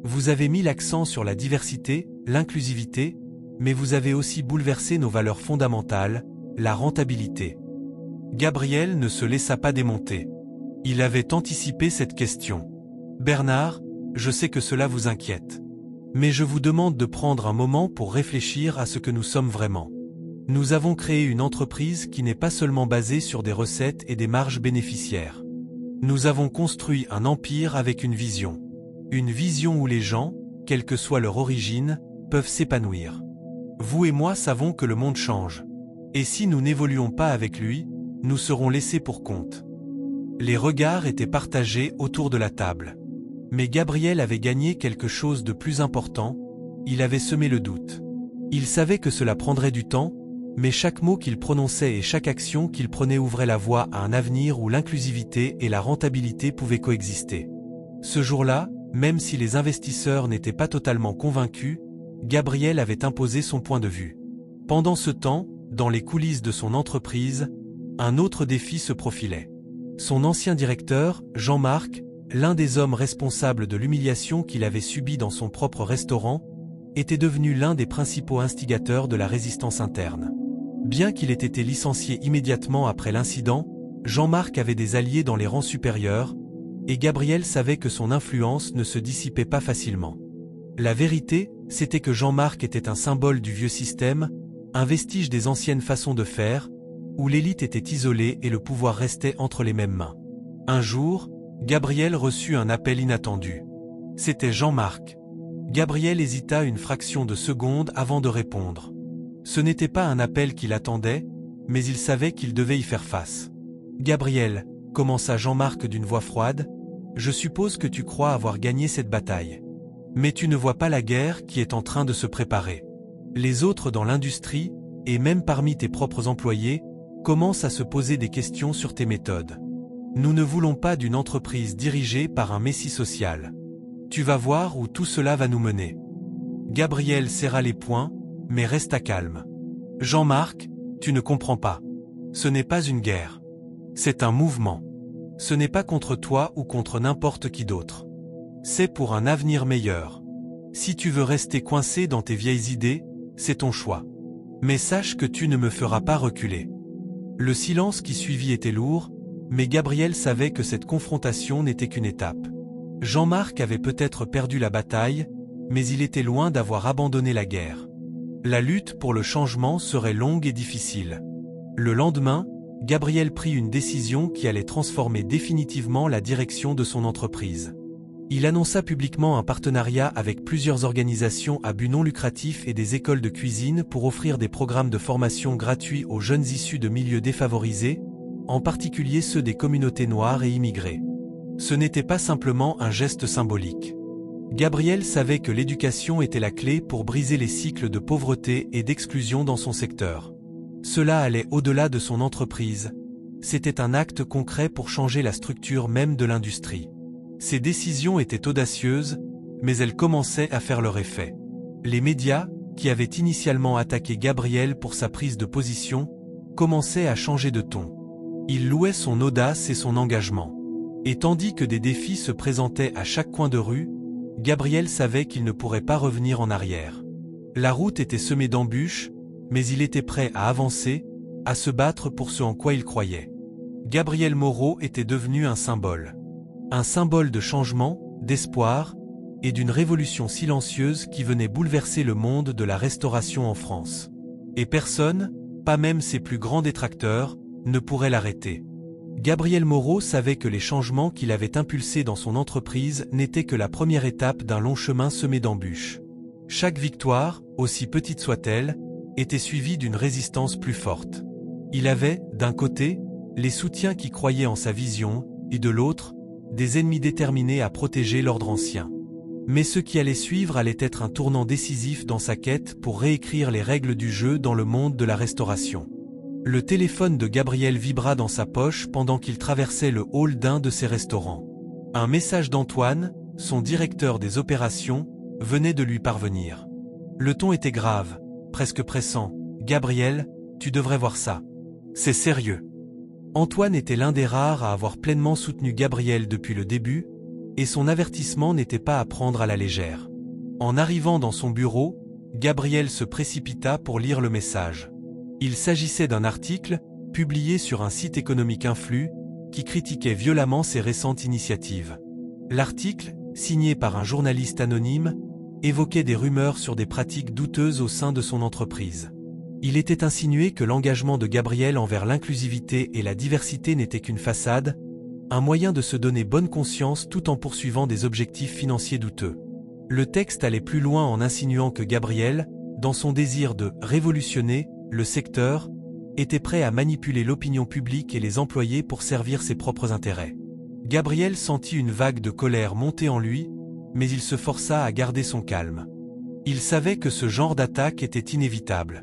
Vous avez mis l'accent sur la diversité, l'inclusivité, mais vous avez aussi bouleversé nos valeurs fondamentales, la rentabilité. » Gabriel ne se laissa pas démonter. Il avait anticipé cette question. « Bernard, je sais que cela vous inquiète. Mais je vous demande de prendre un moment pour réfléchir à ce que nous sommes vraiment. Nous avons créé une entreprise qui n'est pas seulement basée sur des recettes et des marges bénéficiaires. Nous avons construit un empire avec une vision. Une vision où les gens, quelle que soit leur origine, peuvent s'épanouir. Vous et moi savons que le monde change. Et si nous n'évoluons pas avec lui, nous serons laissés pour compte. » Les regards étaient partagés autour de la table. Mais Gabriel avait gagné quelque chose de plus important, il avait semé le doute. Il savait que cela prendrait du temps, mais chaque mot qu'il prononçait et chaque action qu'il prenait ouvrait la voie à un avenir où l'inclusivité et la rentabilité pouvaient coexister. Ce jour-là, même si les investisseurs n'étaient pas totalement convaincus, Gabriel avait imposé son point de vue. Pendant ce temps, dans les coulisses de son entreprise, un autre défi se profilait. Son ancien directeur, Jean-Marc, l'un des hommes responsables de l'humiliation qu'il avait subie dans son propre restaurant, était devenu l'un des principaux instigateurs de la résistance interne. Bien qu'il ait été licencié immédiatement après l'incident, Jean-Marc avait des alliés dans les rangs supérieurs, et Gabriel savait que son influence ne se dissipait pas facilement. La vérité, c'était que Jean-Marc était un symbole du vieux système, un vestige des anciennes façons de faire, où l'élite était isolée et le pouvoir restait entre les mêmes mains. Un jour, Gabriel reçut un appel inattendu. C'était Jean-Marc. Gabriel hésita une fraction de seconde avant de répondre. Ce n'était pas un appel qu'il attendait, mais il savait qu'il devait y faire face. « Gabriel, » commença Jean-Marc d'une voix froide, « je suppose que tu crois avoir gagné cette bataille. Mais tu ne vois pas la guerre qui est en train de se préparer. Les autres dans l'industrie, et même parmi tes propres employés, commencent à se poser des questions sur tes méthodes. Nous ne voulons pas d'une entreprise dirigée par un messie social. Tu vas voir où tout cela va nous mener. » Gabriel serra les poings, mais resta calme. « Jean-Marc, tu ne comprends pas. Ce n'est pas une guerre. C'est un mouvement. Ce n'est pas contre toi ou contre n'importe qui d'autre. C'est pour un avenir meilleur. Si tu veux rester coincé dans tes vieilles idées, c'est ton choix. Mais sache que tu ne me feras pas reculer. » Le silence qui suivit était lourd, mais Gabriel savait que cette confrontation n'était qu'une étape. Jean-Marc avait peut-être perdu la bataille, mais il était loin d'avoir abandonné la guerre. La lutte pour le changement serait longue et difficile. Le lendemain, Gabriel prit une décision qui allait transformer définitivement la direction de son entreprise. Il annonça publiquement un partenariat avec plusieurs organisations à but non lucratif et des écoles de cuisine pour offrir des programmes de formation gratuits aux jeunes issus de milieux défavorisés, en particulier ceux des communautés noires et immigrées. Ce n'était pas simplement un geste symbolique. Gabriel savait que l'éducation était la clé pour briser les cycles de pauvreté et d'exclusion dans son secteur. Cela allait au-delà de son entreprise. C'était un acte concret pour changer la structure même de l'industrie. Ces décisions étaient audacieuses, mais elles commençaient à faire leur effet. Les médias, qui avaient initialement attaqué Gabriel pour sa prise de position, commençaient à changer de ton. Ils louaient son audace et son engagement. Et tandis que des défis se présentaient à chaque coin de rue, Gabriel savait qu'il ne pourrait pas revenir en arrière. La route était semée d'embûches, mais il était prêt à avancer, à se battre pour ce en quoi il croyait. Gabriel Moreau était devenu un symbole. Un symbole de changement, d'espoir, et d'une révolution silencieuse qui venait bouleverser le monde de la restauration en France. Et personne, pas même ses plus grands détracteurs, ne pourrait l'arrêter. Gabriel Moreau savait que les changements qu'il avait impulsés dans son entreprise n'étaient que la première étape d'un long chemin semé d'embûches. Chaque victoire, aussi petite soit-elle, était suivie d'une résistance plus forte. Il avait, d'un côté, les soutiens qui croyaient en sa vision, et de l'autre, des ennemis déterminés à protéger l'ordre ancien. Mais ce qui allait suivre allait être un tournant décisif dans sa quête pour réécrire les règles du jeu dans le monde de la restauration. Le téléphone de Gabriel vibra dans sa poche pendant qu'il traversait le hall d'un de ses restaurants. Un message d'Antoine, son directeur des opérations, venait de lui parvenir. Le ton était grave, presque pressant. « Gabriel, tu devrais voir ça. C'est sérieux. » Antoine était l'un des rares à avoir pleinement soutenu Gabriel depuis le début, et son avertissement n'était pas à prendre à la légère. En arrivant dans son bureau, Gabriel se précipita pour lire le message. Il s'agissait d'un article, publié sur un site économique influent, qui critiquait violemment ses récentes initiatives. L'article, signé par un journaliste anonyme, évoquait des rumeurs sur des pratiques douteuses au sein de son entreprise. Il était insinué que l'engagement de Gabriel envers l'inclusivité et la diversité n'était qu'une façade, un moyen de se donner bonne conscience tout en poursuivant des objectifs financiers douteux. Le texte allait plus loin en insinuant que Gabriel, dans son désir de révolutionner le secteur, était prêt à manipuler l'opinion publique et les employés pour servir ses propres intérêts. Gabriel sentit une vague de colère monter en lui, mais il se força à garder son calme. Il savait que ce genre d'attaque était inévitable.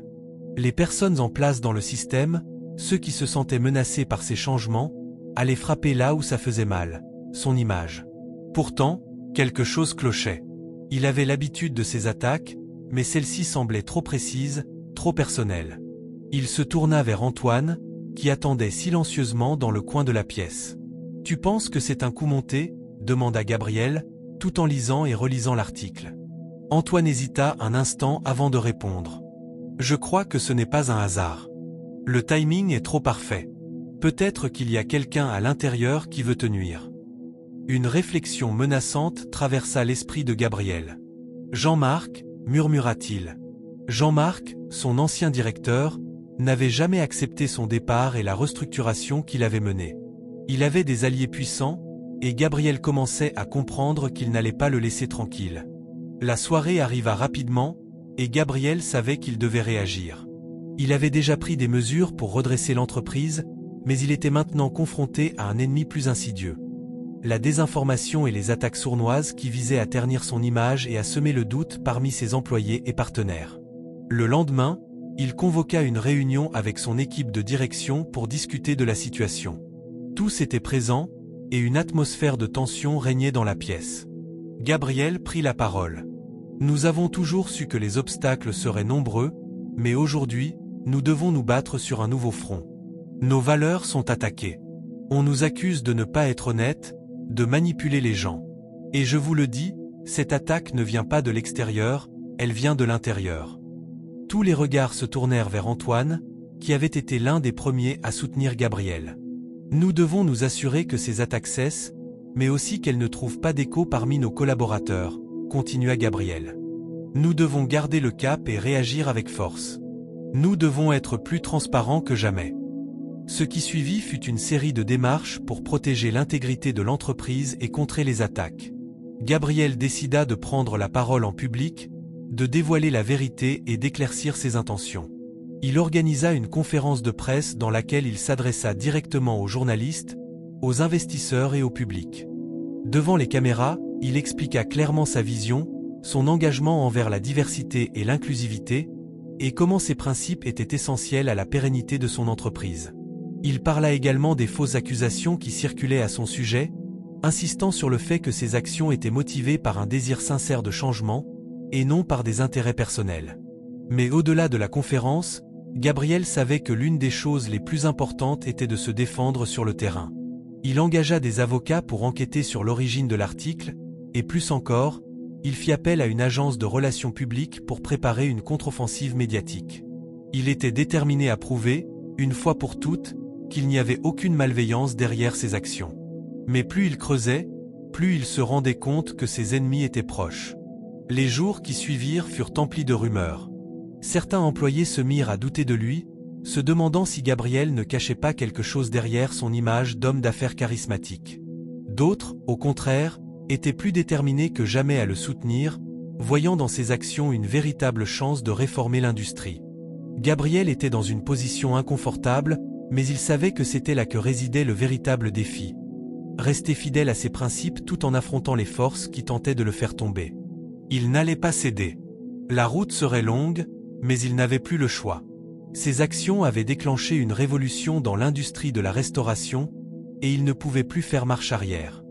Les personnes en place dans le système, ceux qui se sentaient menacés par ces changements, allaient frapper là où ça faisait mal, son image. Pourtant, quelque chose clochait. Il avait l'habitude de ces attaques, mais celle-ci semblait trop précise, trop personnelle. Il se tourna vers Antoine, qui attendait silencieusement dans le coin de la pièce. « Tu penses que c'est un coup monté ?» demanda Gabriel, tout en lisant et relisant l'article. Antoine hésita un instant avant de répondre. « Je crois que ce n'est pas un hasard. Le timing est trop parfait. Peut-être qu'il y a quelqu'un à l'intérieur qui veut te nuire. » Une réflexion menaçante traversa l'esprit de Gabriel. « Jean-Marc, murmura-t-il. Jean-Marc, son ancien directeur, n'avait jamais accepté son départ et la restructuration qu'il avait menée. Il avait des alliés puissants, et Gabriel commençait à comprendre qu'il n'allait pas le laisser tranquille. La soirée arriva rapidement, et Gabriel savait qu'il devait réagir. Il avait déjà pris des mesures pour redresser l'entreprise, mais il était maintenant confronté à un ennemi plus insidieux. La désinformation et les attaques sournoises qui visaient à ternir son image et à semer le doute parmi ses employés et partenaires. Le lendemain, il convoqua une réunion avec son équipe de direction pour discuter de la situation. Tous étaient présents, et une atmosphère de tension régnait dans la pièce. Gabriel prit la parole. « Nous avons toujours su que les obstacles seraient nombreux, mais aujourd'hui, nous devons nous battre sur un nouveau front. Nos valeurs sont attaquées. On nous accuse de ne pas être honnêtes, de manipuler les gens. Et je vous le dis, Cette attaque ne vient pas de l'extérieur, elle vient de l'intérieur. Tous les regards se tournèrent vers Antoine, qui avait été l'un des premiers à soutenir Gabriel. Nous devons nous assurer que ces attaques cessent, mais aussi qu'elles ne trouvent pas d'écho parmi nos collaborateurs, continua Gabriel. Nous devons garder le cap et réagir avec force. Nous devons être plus transparents que jamais. Ce qui suivit fut une série de démarches pour protéger l'intégrité de l'entreprise et contrer les attaques. Gabriel décida de prendre la parole en public, de dévoiler la vérité et d'éclaircir ses intentions. Il organisa une conférence de presse dans laquelle il s'adressa directement aux journalistes, aux investisseurs et au public. Devant les caméras, il expliqua clairement sa vision, son engagement envers la diversité et l'inclusivité, et comment ces principes étaient essentiels à la pérennité de son entreprise. Il parla également des fausses accusations qui circulaient à son sujet, insistant sur le fait que ses actions étaient motivées par un désir sincère de changement, et non par des intérêts personnels. Mais au-delà de la conférence, Gabriel savait que l'une des choses les plus importantes était de se défendre sur le terrain. Il engagea des avocats pour enquêter sur l'origine de l'article, et plus encore, il fit appel à une agence de relations publiques pour préparer une contre-offensive médiatique. Il était déterminé à prouver, une fois pour toutes, qu'il n'y avait aucune malveillance derrière ses actions. Mais plus il creusait, plus il se rendait compte que ses ennemis étaient proches. Les jours qui suivirent furent emplis de rumeurs. Certains employés se mirent à douter de lui, se demandant si Gabriel ne cachait pas quelque chose derrière son image d'homme d'affaires charismatique. D'autres, au contraire, étaient plus déterminés que jamais à le soutenir, voyant dans ses actions une véritable chance de réformer l'industrie. Gabriel était dans une position inconfortable, mais il savait que c'était là que résidait le véritable défi. Rester fidèle à ses principes tout en affrontant les forces qui tentaient de le faire tomber. Il n'allait pas céder. La route serait longue, mais il n'avait plus le choix. Ses actions avaient déclenché une révolution dans l'industrie de la restauration, et il ne pouvait plus faire marche arrière.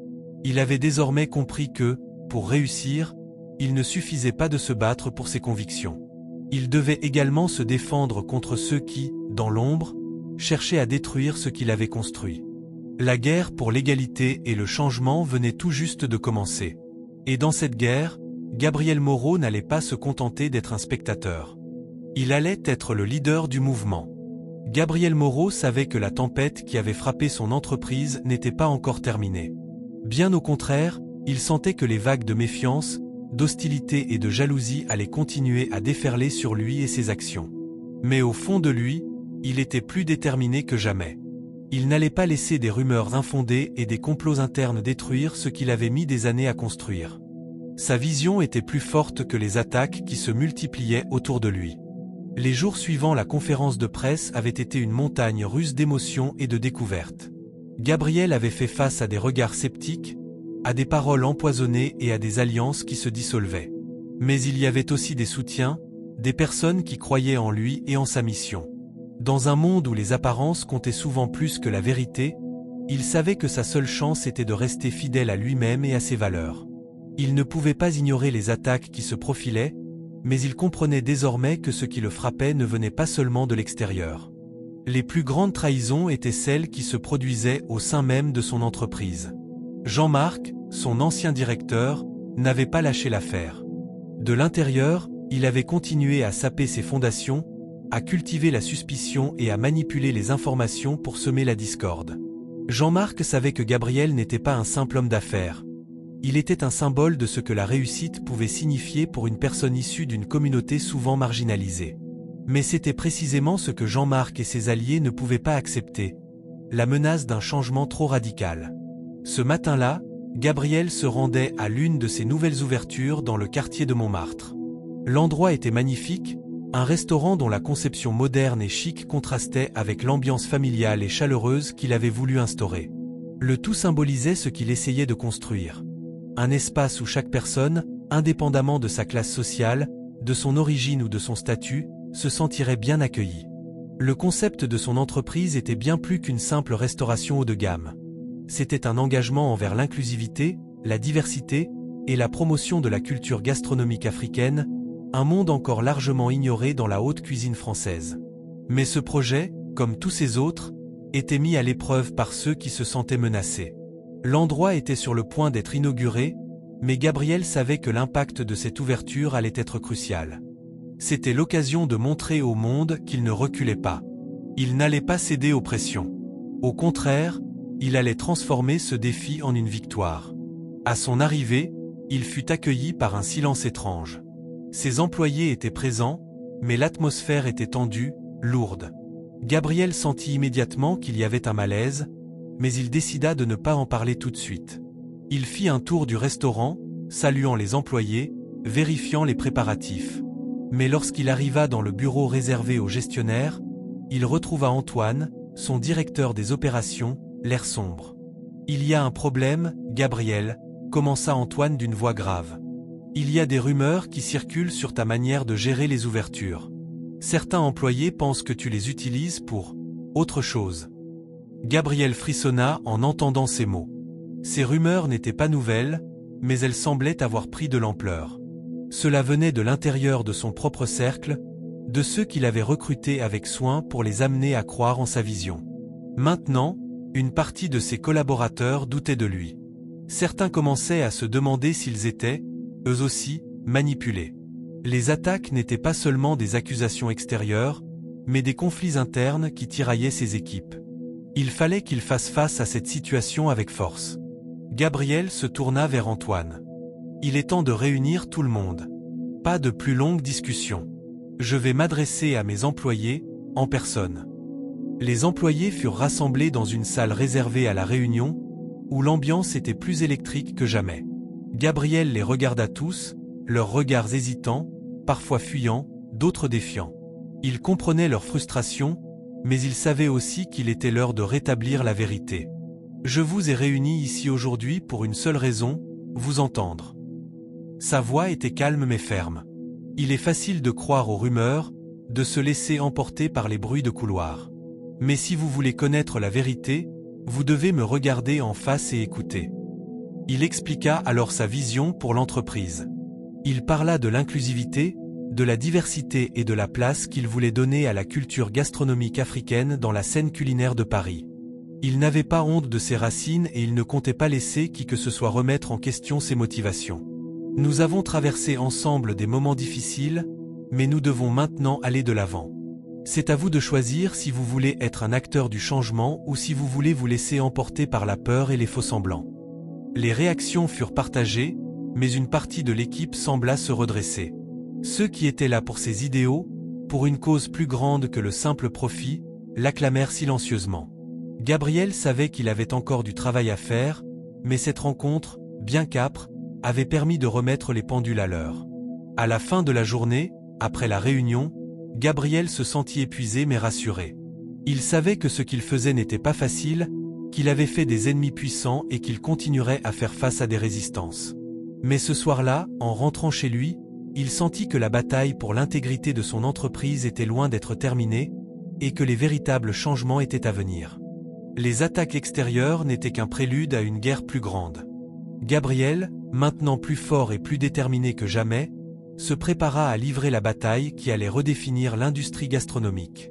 Il avait désormais compris que, pour réussir, il ne suffisait pas de se battre pour ses convictions. Il devait également se défendre contre ceux qui, dans l'ombre, cherchaient à détruire ce qu'il avait construit. La guerre pour l'égalité et le changement venait tout juste de commencer. Et dans cette guerre, Gabriel Moreau n'allait pas se contenter d'être un spectateur. Il allait être le leader du mouvement. Gabriel Moreau savait que la tempête qui avait frappé son entreprise n'était pas encore terminée. Bien au contraire, il sentait que les vagues de méfiance, d'hostilité et de jalousie allaient continuer à déferler sur lui et ses actions. Mais au fond de lui, il était plus déterminé que jamais. Il n'allait pas laisser des rumeurs infondées et des complots internes détruire ce qu'il avait mis des années à construire. Sa vision était plus forte que les attaques qui se multipliaient autour de lui. Les jours suivant la conférence de presse avaient été une montagne russe d'émotions et de découvertes. Gabriel avait fait face à des regards sceptiques, à des paroles empoisonnées et à des alliances qui se dissolvaient. Mais il y avait aussi des soutiens, des personnes qui croyaient en lui et en sa mission. Dans un monde où les apparences comptaient souvent plus que la vérité, il savait que sa seule chance était de rester fidèle à lui-même et à ses valeurs. Il ne pouvait pas ignorer les attaques qui se profilaient, mais il comprenait désormais que ce qui le frappait ne venait pas seulement de l'extérieur. Les plus grandes trahisons étaient celles qui se produisaient au sein même de son entreprise. Jean-Marc, son ancien directeur, n'avait pas lâché l'affaire. De l'intérieur, il avait continué à saper ses fondations, à cultiver la suspicion et à manipuler les informations pour semer la discorde. Jean-Marc savait que Gabriel n'était pas un simple homme d'affaires. Il était un symbole de ce que la réussite pouvait signifier pour une personne issue d'une communauté souvent marginalisée. Mais c'était précisément ce que Jean-Marc et ses alliés ne pouvaient pas accepter, la menace d'un changement trop radical. Ce matin-là, Gabriel se rendait à l'une de ses nouvelles ouvertures dans le quartier de Montmartre. L'endroit était magnifique, un restaurant dont la conception moderne et chic contrastait avec l'ambiance familiale et chaleureuse qu'il avait voulu instaurer. Le tout symbolisait ce qu'il essayait de construire. Un espace où chaque personne, indépendamment de sa classe sociale, de son origine ou de son statut, se sentirait bien accueillie. Le concept de son entreprise était bien plus qu'une simple restauration haut de gamme. C'était un engagement envers l'inclusivité, la diversité et la promotion de la culture gastronomique africaine, un monde encore largement ignoré dans la haute cuisine française. Mais ce projet, comme tous ces autres, était mis à l'épreuve par ceux qui se sentaient menacés. L'endroit était sur le point d'être inauguré, Mais Gabriel savait que l'impact de cette ouverture allait être crucial. C'était l'occasion de montrer au monde qu'il ne reculait pas. Il n'allait pas céder aux pressions. Au contraire, il allait transformer ce défi en une victoire. À son arrivée, il fut accueilli par un silence étrange. Ses employés étaient présents, mais l'atmosphère était tendue, lourde. Gabriel sentit immédiatement qu'il y avait un malaise, mais il décida de ne pas en parler tout de suite. Il fit un tour du restaurant, saluant les employés, vérifiant les préparatifs. Mais lorsqu'il arriva dans le bureau réservé aux gestionnaires, il retrouva Antoine, son directeur des opérations, l'air sombre. « Il y a un problème, Gabriel », commença Antoine d'une voix grave. « Il y a des rumeurs qui circulent sur ta manière de gérer les ouvertures. Certains employés pensent que tu les utilises pour autre chose. » Gabriel frissonna en entendant ces mots. Ces rumeurs n'étaient pas nouvelles, mais elles semblaient avoir pris de l'ampleur. Cela venait de l'intérieur de son propre cercle, de ceux qu'il avait recrutés avec soin pour les amener à croire en sa vision. Maintenant, une partie de ses collaborateurs doutait de lui. Certains commençaient à se demander s'ils étaient, eux aussi, manipulés. Les attaques n'étaient pas seulement des accusations extérieures, mais des conflits internes qui tiraillaient ses équipes. Il fallait qu'il fasse face à cette situation avec force. Gabriel se tourna vers Antoine. « Il est temps de réunir tout le monde. Pas de plus longues discussions. Je vais m'adresser à mes employés, en personne. » Les employés furent rassemblés dans une salle réservée à la réunion, où l'ambiance était plus électrique que jamais. Gabriel les regarda tous, leurs regards hésitants, parfois fuyants, d'autres défiants. Il comprenait leur frustration, mais il savait aussi qu'il était l'heure de rétablir la vérité. « Je vous ai réunis ici aujourd'hui pour une seule raison, vous entendre. » Sa voix était calme mais ferme. Il est facile de croire aux rumeurs, de se laisser emporter par les bruits de couloir. Mais si vous voulez connaître la vérité, vous devez me regarder en face et écouter. Il expliqua alors sa vision pour l'entreprise. Il parla de l'inclusivité, de la diversité et de la place qu'il voulait donner à la culture gastronomique africaine dans la scène culinaire de Paris. Il n'avait pas honte de ses racines et il ne comptait pas laisser qui que ce soit remettre en question ses motivations. « Nous avons traversé ensemble des moments difficiles, mais nous devons maintenant aller de l'avant. C'est à vous de choisir si vous voulez être un acteur du changement ou si vous voulez vous laisser emporter par la peur et les faux-semblants. » Les réactions furent partagées, mais une partie de l'équipe sembla se redresser. Ceux qui étaient là pour ses idéaux, pour une cause plus grande que le simple profit, l'acclamèrent silencieusement. Gabriel savait qu'il avait encore du travail à faire, mais cette rencontre, bien qu'âpre, avait permis de remettre les pendules à l'heure. À la fin de la journée, après la réunion, Gabriel se sentit épuisé mais rassuré. Il savait que ce qu'il faisait n'était pas facile, qu'il avait fait des ennemis puissants et qu'il continuerait à faire face à des résistances. Mais ce soir-là, en rentrant chez lui, il sentit que la bataille pour l'intégrité de son entreprise était loin d'être terminée, et que les véritables changements étaient à venir. Les attaques extérieures n'étaient qu'un prélude à une guerre plus grande. Gabriel, maintenant plus fort et plus déterminé que jamais, se prépara à livrer la bataille qui allait redéfinir l'industrie gastronomique.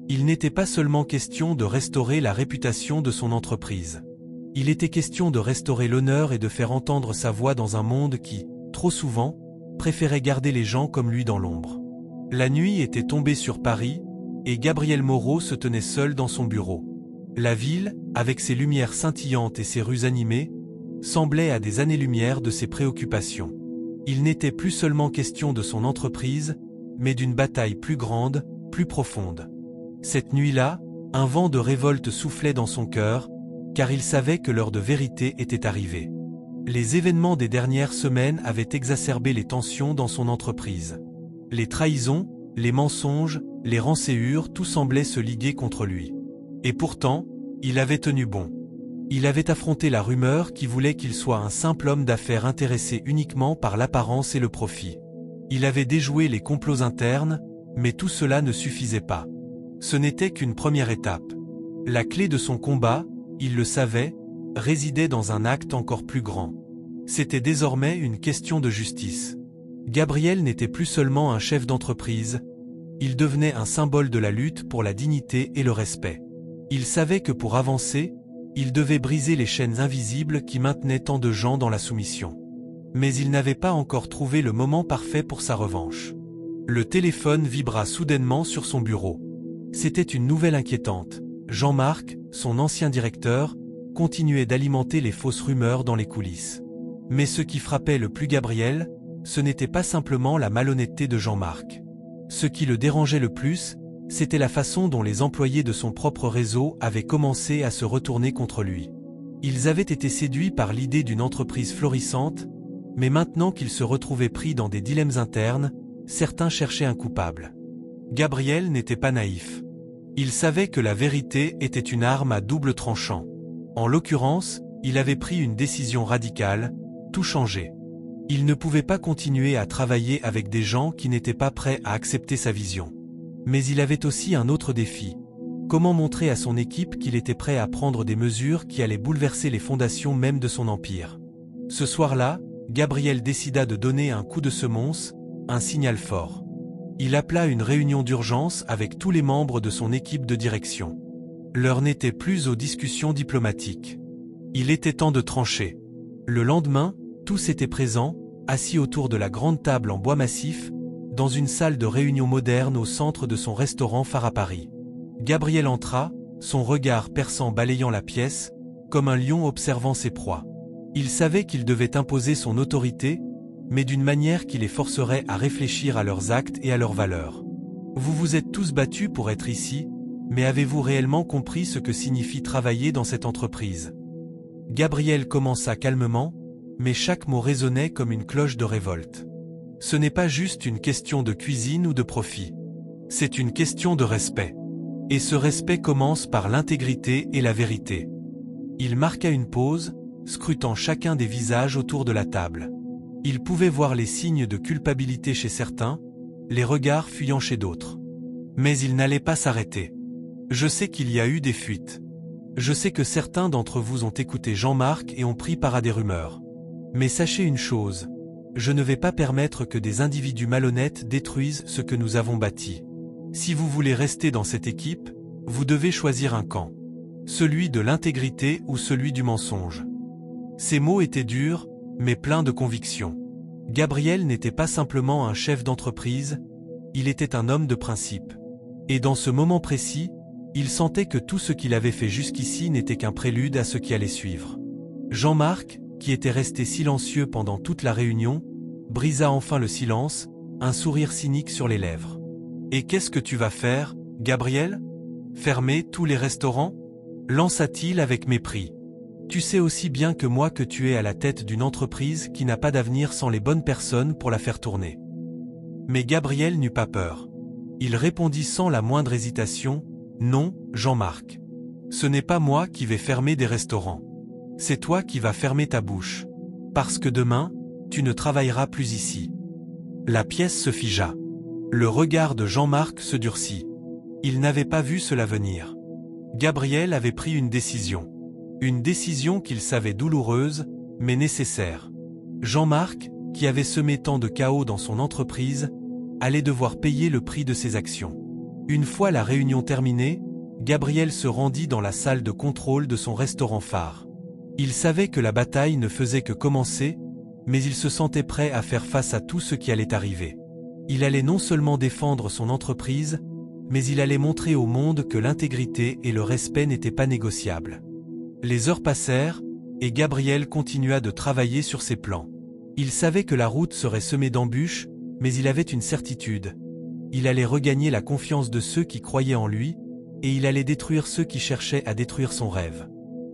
Il n'était pas seulement question de restaurer la réputation de son entreprise. Il était question de restaurer l'honneur et de faire entendre sa voix dans un monde qui, trop souvent, préférait garder les gens comme lui dans l'ombre. La nuit était tombée sur Paris, et Gabriel Moreau se tenait seul dans son bureau. La ville, avec ses lumières scintillantes et ses rues animées, semblait à des années-lumière de ses préoccupations. Il n'était plus seulement question de son entreprise, mais d'une bataille plus grande, plus profonde. Cette nuit-là, un vent de révolte soufflait dans son cœur, car il savait que l'heure de vérité était arrivée. Les événements des dernières semaines avaient exacerbé les tensions dans son entreprise. Les trahisons, les mensonges, les rancœurs, tout semblait se liguer contre lui. Et pourtant, il avait tenu bon. Il avait affronté la rumeur qui voulait qu'il soit un simple homme d'affaires intéressé uniquement par l'apparence et le profit. Il avait déjoué les complots internes, mais tout cela ne suffisait pas. Ce n'était qu'une première étape. La clé de son combat, il le savait, résidait dans un acte encore plus grand. C'était désormais une question de justice. Gabriel n'était plus seulement un chef d'entreprise, il devenait un symbole de la lutte pour la dignité et le respect. Il savait que pour avancer, il devait briser les chaînes invisibles qui maintenaient tant de gens dans la soumission. Mais il n'avait pas encore trouvé le moment parfait pour sa revanche. Le téléphone vibra soudainement sur son bureau. C'était une nouvelle inquiétante. Jean-Marc, son ancien directeur, continuait d'alimenter les fausses rumeurs dans les coulisses. Mais ce qui frappait le plus Gabriel, ce n'était pas simplement la malhonnêteté de Jean-Marc. Ce qui le dérangeait le plus, c'était la façon dont les employés de son propre réseau avaient commencé à se retourner contre lui. Ils avaient été séduits par l'idée d'une entreprise florissante, mais maintenant qu'ils se retrouvaient pris dans des dilemmes internes, certains cherchaient un coupable. Gabriel n'était pas naïf. Il savait que la vérité était une arme à double tranchant. En l'occurrence, il avait pris une décision radicale, tout changer. Il ne pouvait pas continuer à travailler avec des gens qui n'étaient pas prêts à accepter sa vision. Mais il avait aussi un autre défi. Comment montrer à son équipe qu'il était prêt à prendre des mesures qui allaient bouleverser les fondations même de son empire. Ce soir-là, Gabriel décida de donner un coup de semonce, un signal fort. Il appela une réunion d'urgence avec tous les membres de son équipe de direction. L'heure n'était plus aux discussions diplomatiques. Il était temps de trancher. Le lendemain, tous étaient présents, assis autour de la grande table en bois massif, dans une salle de réunion moderne au centre de son restaurant phare à Paris. Gabriel entra, son regard perçant balayant la pièce, comme un lion observant ses proies. Il savait qu'il devait imposer son autorité, mais d'une manière qui les forcerait à réfléchir à leurs actes et à leurs valeurs. Vous vous êtes tous battus pour être ici, mais avez-vous réellement compris ce que signifie travailler dans cette entreprise? Gabriel commença calmement, mais chaque mot résonnait comme une cloche de révolte. Ce n'est pas juste une question de cuisine ou de profit. C'est une question de respect. Et ce respect commence par l'intégrité et la vérité. Il marqua une pause, scrutant chacun des visages autour de la table. Il pouvait voir les signes de culpabilité chez certains, les regards fuyant chez d'autres. Mais il n'allait pas s'arrêter. Je sais qu'il y a eu des fuites. Je sais que certains d'entre vous ont écouté Jean-Marc et ont pris part à des rumeurs. Mais sachez une chose, je ne vais pas permettre que des individus malhonnêtes détruisent ce que nous avons bâti. Si vous voulez rester dans cette équipe, vous devez choisir un camp. Celui de l'intégrité ou celui du mensonge. Ces mots étaient durs, mais pleins de conviction. Gabriel n'était pas simplement un chef d'entreprise, il était un homme de principe. Et dans ce moment précis, il sentait que tout ce qu'il avait fait jusqu'ici n'était qu'un prélude à ce qui allait suivre. Jean-Marc, qui était resté silencieux pendant toute la réunion, brisa enfin le silence, un sourire cynique sur les lèvres. « Et qu'est-ce que tu vas faire, Gabriel? Fermer tous les restaurants ?» lança-t-il avec mépris. « Tu sais aussi bien que moi que tu es à la tête d'une entreprise qui n'a pas d'avenir sans les bonnes personnes pour la faire tourner. » Mais Gabriel n'eut pas peur. Il répondit sans la moindre hésitation, « Non, Jean-Marc. Ce n'est pas moi qui vais fermer des restaurants. C'est toi qui vas fermer ta bouche. Parce que demain, tu ne travailleras plus ici. » La pièce se figea. Le regard de Jean-Marc se durcit. Il n'avait pas vu cela venir. Gabriel avait pris une décision. Une décision qu'il savait douloureuse, mais nécessaire. Jean-Marc, qui avait semé tant de chaos dans son entreprise, allait devoir payer le prix de ses actions. Une fois la réunion terminée, Gabriel se rendit dans la salle de contrôle de son restaurant phare. Il savait que la bataille ne faisait que commencer, mais il se sentait prêt à faire face à tout ce qui allait arriver. Il allait non seulement défendre son entreprise, mais il allait montrer au monde que l'intégrité et le respect n'étaient pas négociables. Les heures passèrent, et Gabriel continua de travailler sur ses plans. Il savait que la route serait semée d'embûches, mais il avait une certitude. Il allait regagner la confiance de ceux qui croyaient en lui, et il allait détruire ceux qui cherchaient à détruire son rêve.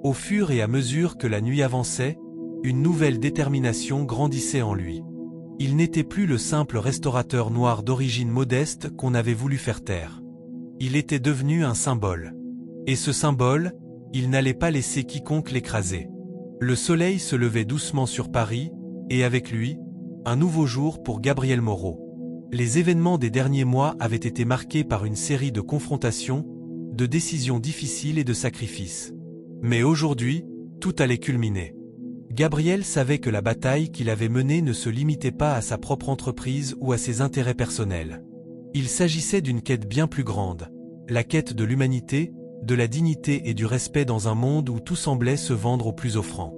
Au fur et à mesure que la nuit avançait, une nouvelle détermination grandissait en lui. Il n'était plus le simple restaurateur noir d'origine modeste qu'on avait voulu faire taire. Il était devenu un symbole. Et ce symbole, il n'allait pas laisser quiconque l'écraser. Le soleil se levait doucement sur Paris, et avec lui, un nouveau jour pour Gabriel Moreau. Les événements des derniers mois avaient été marqués par une série de confrontations, de décisions difficiles et de sacrifices. Mais aujourd'hui, tout allait culminer. Gabriel savait que la bataille qu'il avait menée ne se limitait pas à sa propre entreprise ou à ses intérêts personnels. Il s'agissait d'une quête bien plus grande, la quête de l'humanité, de la dignité et du respect dans un monde où tout semblait se vendre au plus offrant.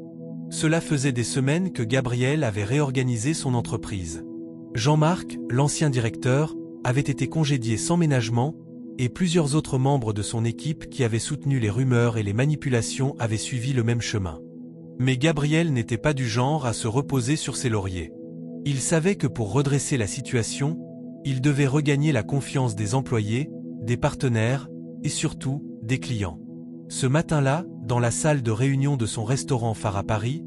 Cela faisait des semaines que Gabriel avait réorganisé son entreprise. Jean-Marc, l'ancien directeur, avait été congédié sans ménagement, et plusieurs autres membres de son équipe qui avaient soutenu les rumeurs et les manipulations avaient suivi le même chemin. Mais Gabriel n'était pas du genre à se reposer sur ses lauriers. Il savait que pour redresser la situation, il devait regagner la confiance des employés, des partenaires, et surtout, des clients. Ce matin-là, dans la salle de réunion de son restaurant phare à Paris,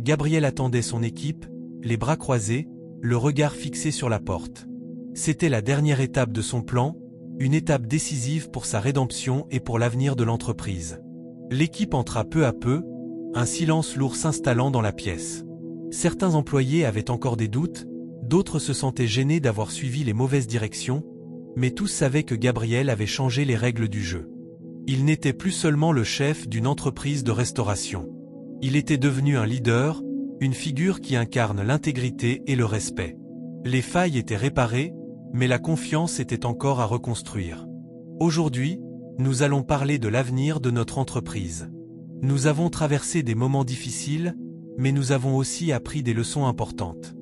Gabriel attendait son équipe, les bras croisés, le regard fixé sur la porte. C'était la dernière étape de son plan, une étape décisive pour sa rédemption et pour l'avenir de l'entreprise. L'équipe entra peu à peu, un silence lourd s'installant dans la pièce. Certains employés avaient encore des doutes, d'autres se sentaient gênés d'avoir suivi les mauvaises directions, mais tous savaient que Gabriel avait changé les règles du jeu. Il n'était plus seulement le chef d'une entreprise de restauration. Il était devenu un leader, une figure qui incarne l'intégrité et le respect. Les failles étaient réparées, mais la confiance était encore à reconstruire. Aujourd'hui, nous allons parler de l'avenir de notre entreprise. Nous avons traversé des moments difficiles, mais nous avons aussi appris des leçons importantes.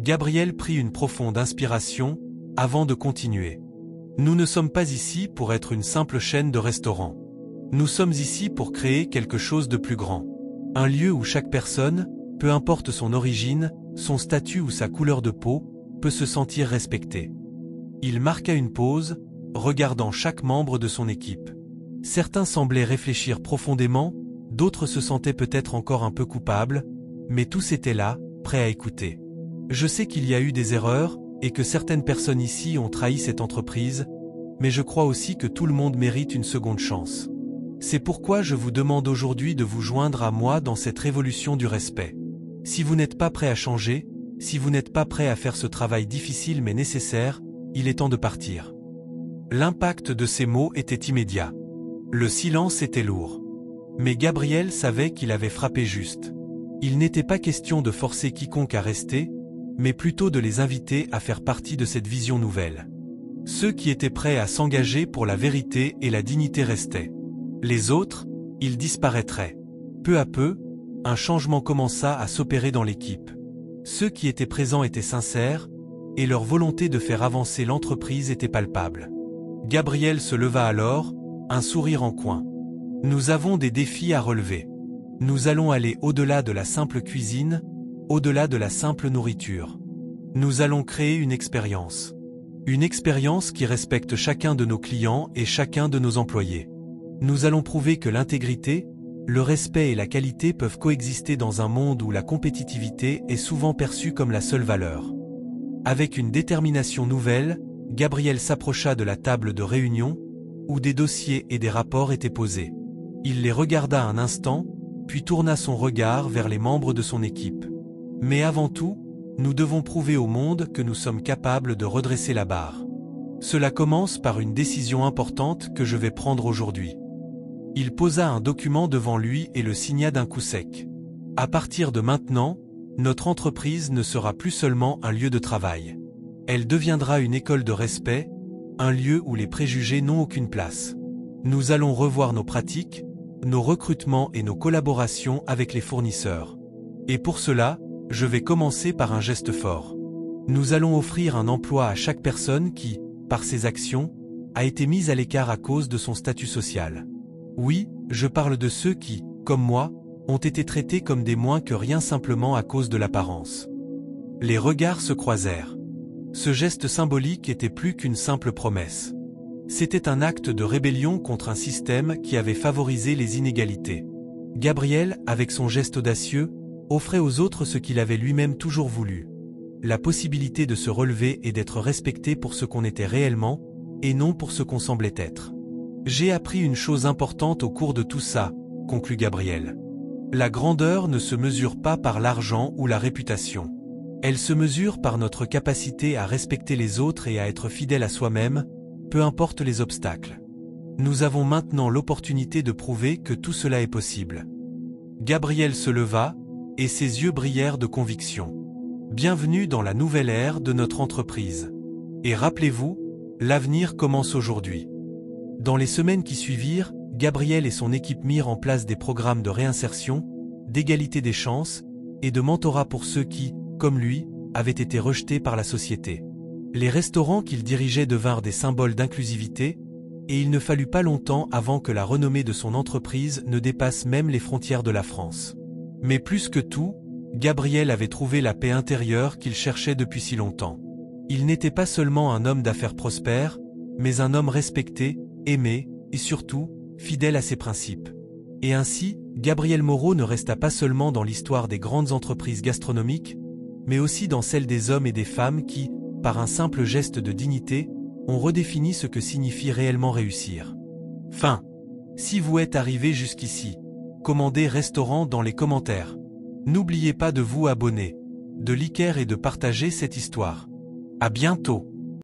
Gabriel prit une profonde inspiration, avant de continuer. Nous ne sommes pas ici pour être une simple chaîne de restaurants. Nous sommes ici pour créer quelque chose de plus grand. Un lieu où chaque personne, peu importe son origine, son statut ou sa couleur de peau, peut se sentir respectée. Il marqua une pause, regardant chaque membre de son équipe. Certains semblaient réfléchir profondément, d'autres se sentaient peut-être encore un peu coupables, mais tous étaient là, prêts à écouter. Je sais qu'il y a eu des erreurs, et que certaines personnes ici ont trahi cette entreprise, mais je crois aussi que tout le monde mérite une seconde chance. C'est pourquoi je vous demande aujourd'hui de vous joindre à moi dans cette révolution du respect. Si vous n'êtes pas prêt à changer, si vous n'êtes pas prêt à faire ce travail difficile mais nécessaire, il est temps de partir. L'impact de ces mots était immédiat. Le silence était lourd. Mais Gabriel savait qu'il avait frappé juste. Il n'était pas question de forcer quiconque à rester, mais plutôt de les inviter à faire partie de cette vision nouvelle. Ceux qui étaient prêts à s'engager pour la vérité et la dignité restaient. Les autres, ils disparaîtraient. Peu à peu, un changement commença à s'opérer dans l'équipe. Ceux qui étaient présents étaient sincères, et leur volonté de faire avancer l'entreprise était palpable. Gabriel se leva alors, un sourire en coin. Nous avons des défis à relever. Nous allons aller au-delà de la simple cuisine, au-delà de la simple nourriture. Nous allons créer une expérience. Une expérience qui respecte chacun de nos clients et chacun de nos employés. Nous allons prouver que l'intégrité, le respect et la qualité peuvent coexister dans un monde où la compétitivité est souvent perçue comme la seule valeur. Avec une détermination nouvelle, Gabriel s'approcha de la table de réunion, où des dossiers et des rapports étaient posés. Il les regarda un instant, puis tourna son regard vers les membres de son équipe. Mais avant tout, nous devons prouver au monde que nous sommes capables de redresser la barre. Cela commence par une décision importante que je vais prendre aujourd'hui. Il posa un document devant lui et le signa d'un coup sec. À partir de maintenant, notre entreprise ne sera plus seulement un lieu de travail. Elle deviendra une école de respect, un lieu où les préjugés n'ont aucune place. Nous allons revoir nos pratiques, nos recrutements et nos collaborations avec les fournisseurs. Et pour cela, je vais commencer par un geste fort. Nous allons offrir un emploi à chaque personne qui, par ses actions, a été mise à l'écart à cause de son statut social. Oui, je parle de ceux qui, comme moi, ont été traités comme des moins que rien simplement à cause de l'apparence. Les regards se croisèrent. Ce geste symbolique était plus qu'une simple promesse. C'était un acte de rébellion contre un système qui avait favorisé les inégalités. Gabriel, avec son geste audacieux, offrait aux autres ce qu'il avait lui-même toujours voulu. La possibilité de se relever et d'être respecté pour ce qu'on était réellement, et non pour ce qu'on semblait être. J'ai appris une chose importante au cours de tout ça, conclut Gabriel. La grandeur ne se mesure pas par l'argent ou la réputation. Elle se mesure par notre capacité à respecter les autres et à être fidèle à soi-même, peu importe les obstacles. Nous avons maintenant l'opportunité de prouver que tout cela est possible. Gabriel se leva, et ses yeux brillèrent de conviction. Bienvenue dans la nouvelle ère de notre entreprise. Et rappelez-vous, l'avenir commence aujourd'hui. Dans les semaines qui suivirent, Gabriel et son équipe mirent en place des programmes de réinsertion, d'égalité des chances, et de mentorat pour ceux qui, comme lui, avaient été rejetés par la société. Les restaurants qu'il dirigeait devinrent des symboles d'inclusivité, et il ne fallut pas longtemps avant que la renommée de son entreprise ne dépasse même les frontières de la France. Mais plus que tout, Gabriel avait trouvé la paix intérieure qu'il cherchait depuis si longtemps. Il n'était pas seulement un homme d'affaires prospère, mais un homme respecté, aimé, et surtout, fidèle à ses principes. Et ainsi, Gabriel Moreau ne resta pas seulement dans l'histoire des grandes entreprises gastronomiques, mais aussi dans celle des hommes et des femmes qui, par un simple geste de dignité, ont redéfini ce que signifie réellement réussir. Fin. Si vous êtes arrivé jusqu'ici, commandez restaurant dans les commentaires. N'oubliez pas de vous abonner, de liker et de partager cette histoire. À bientôt.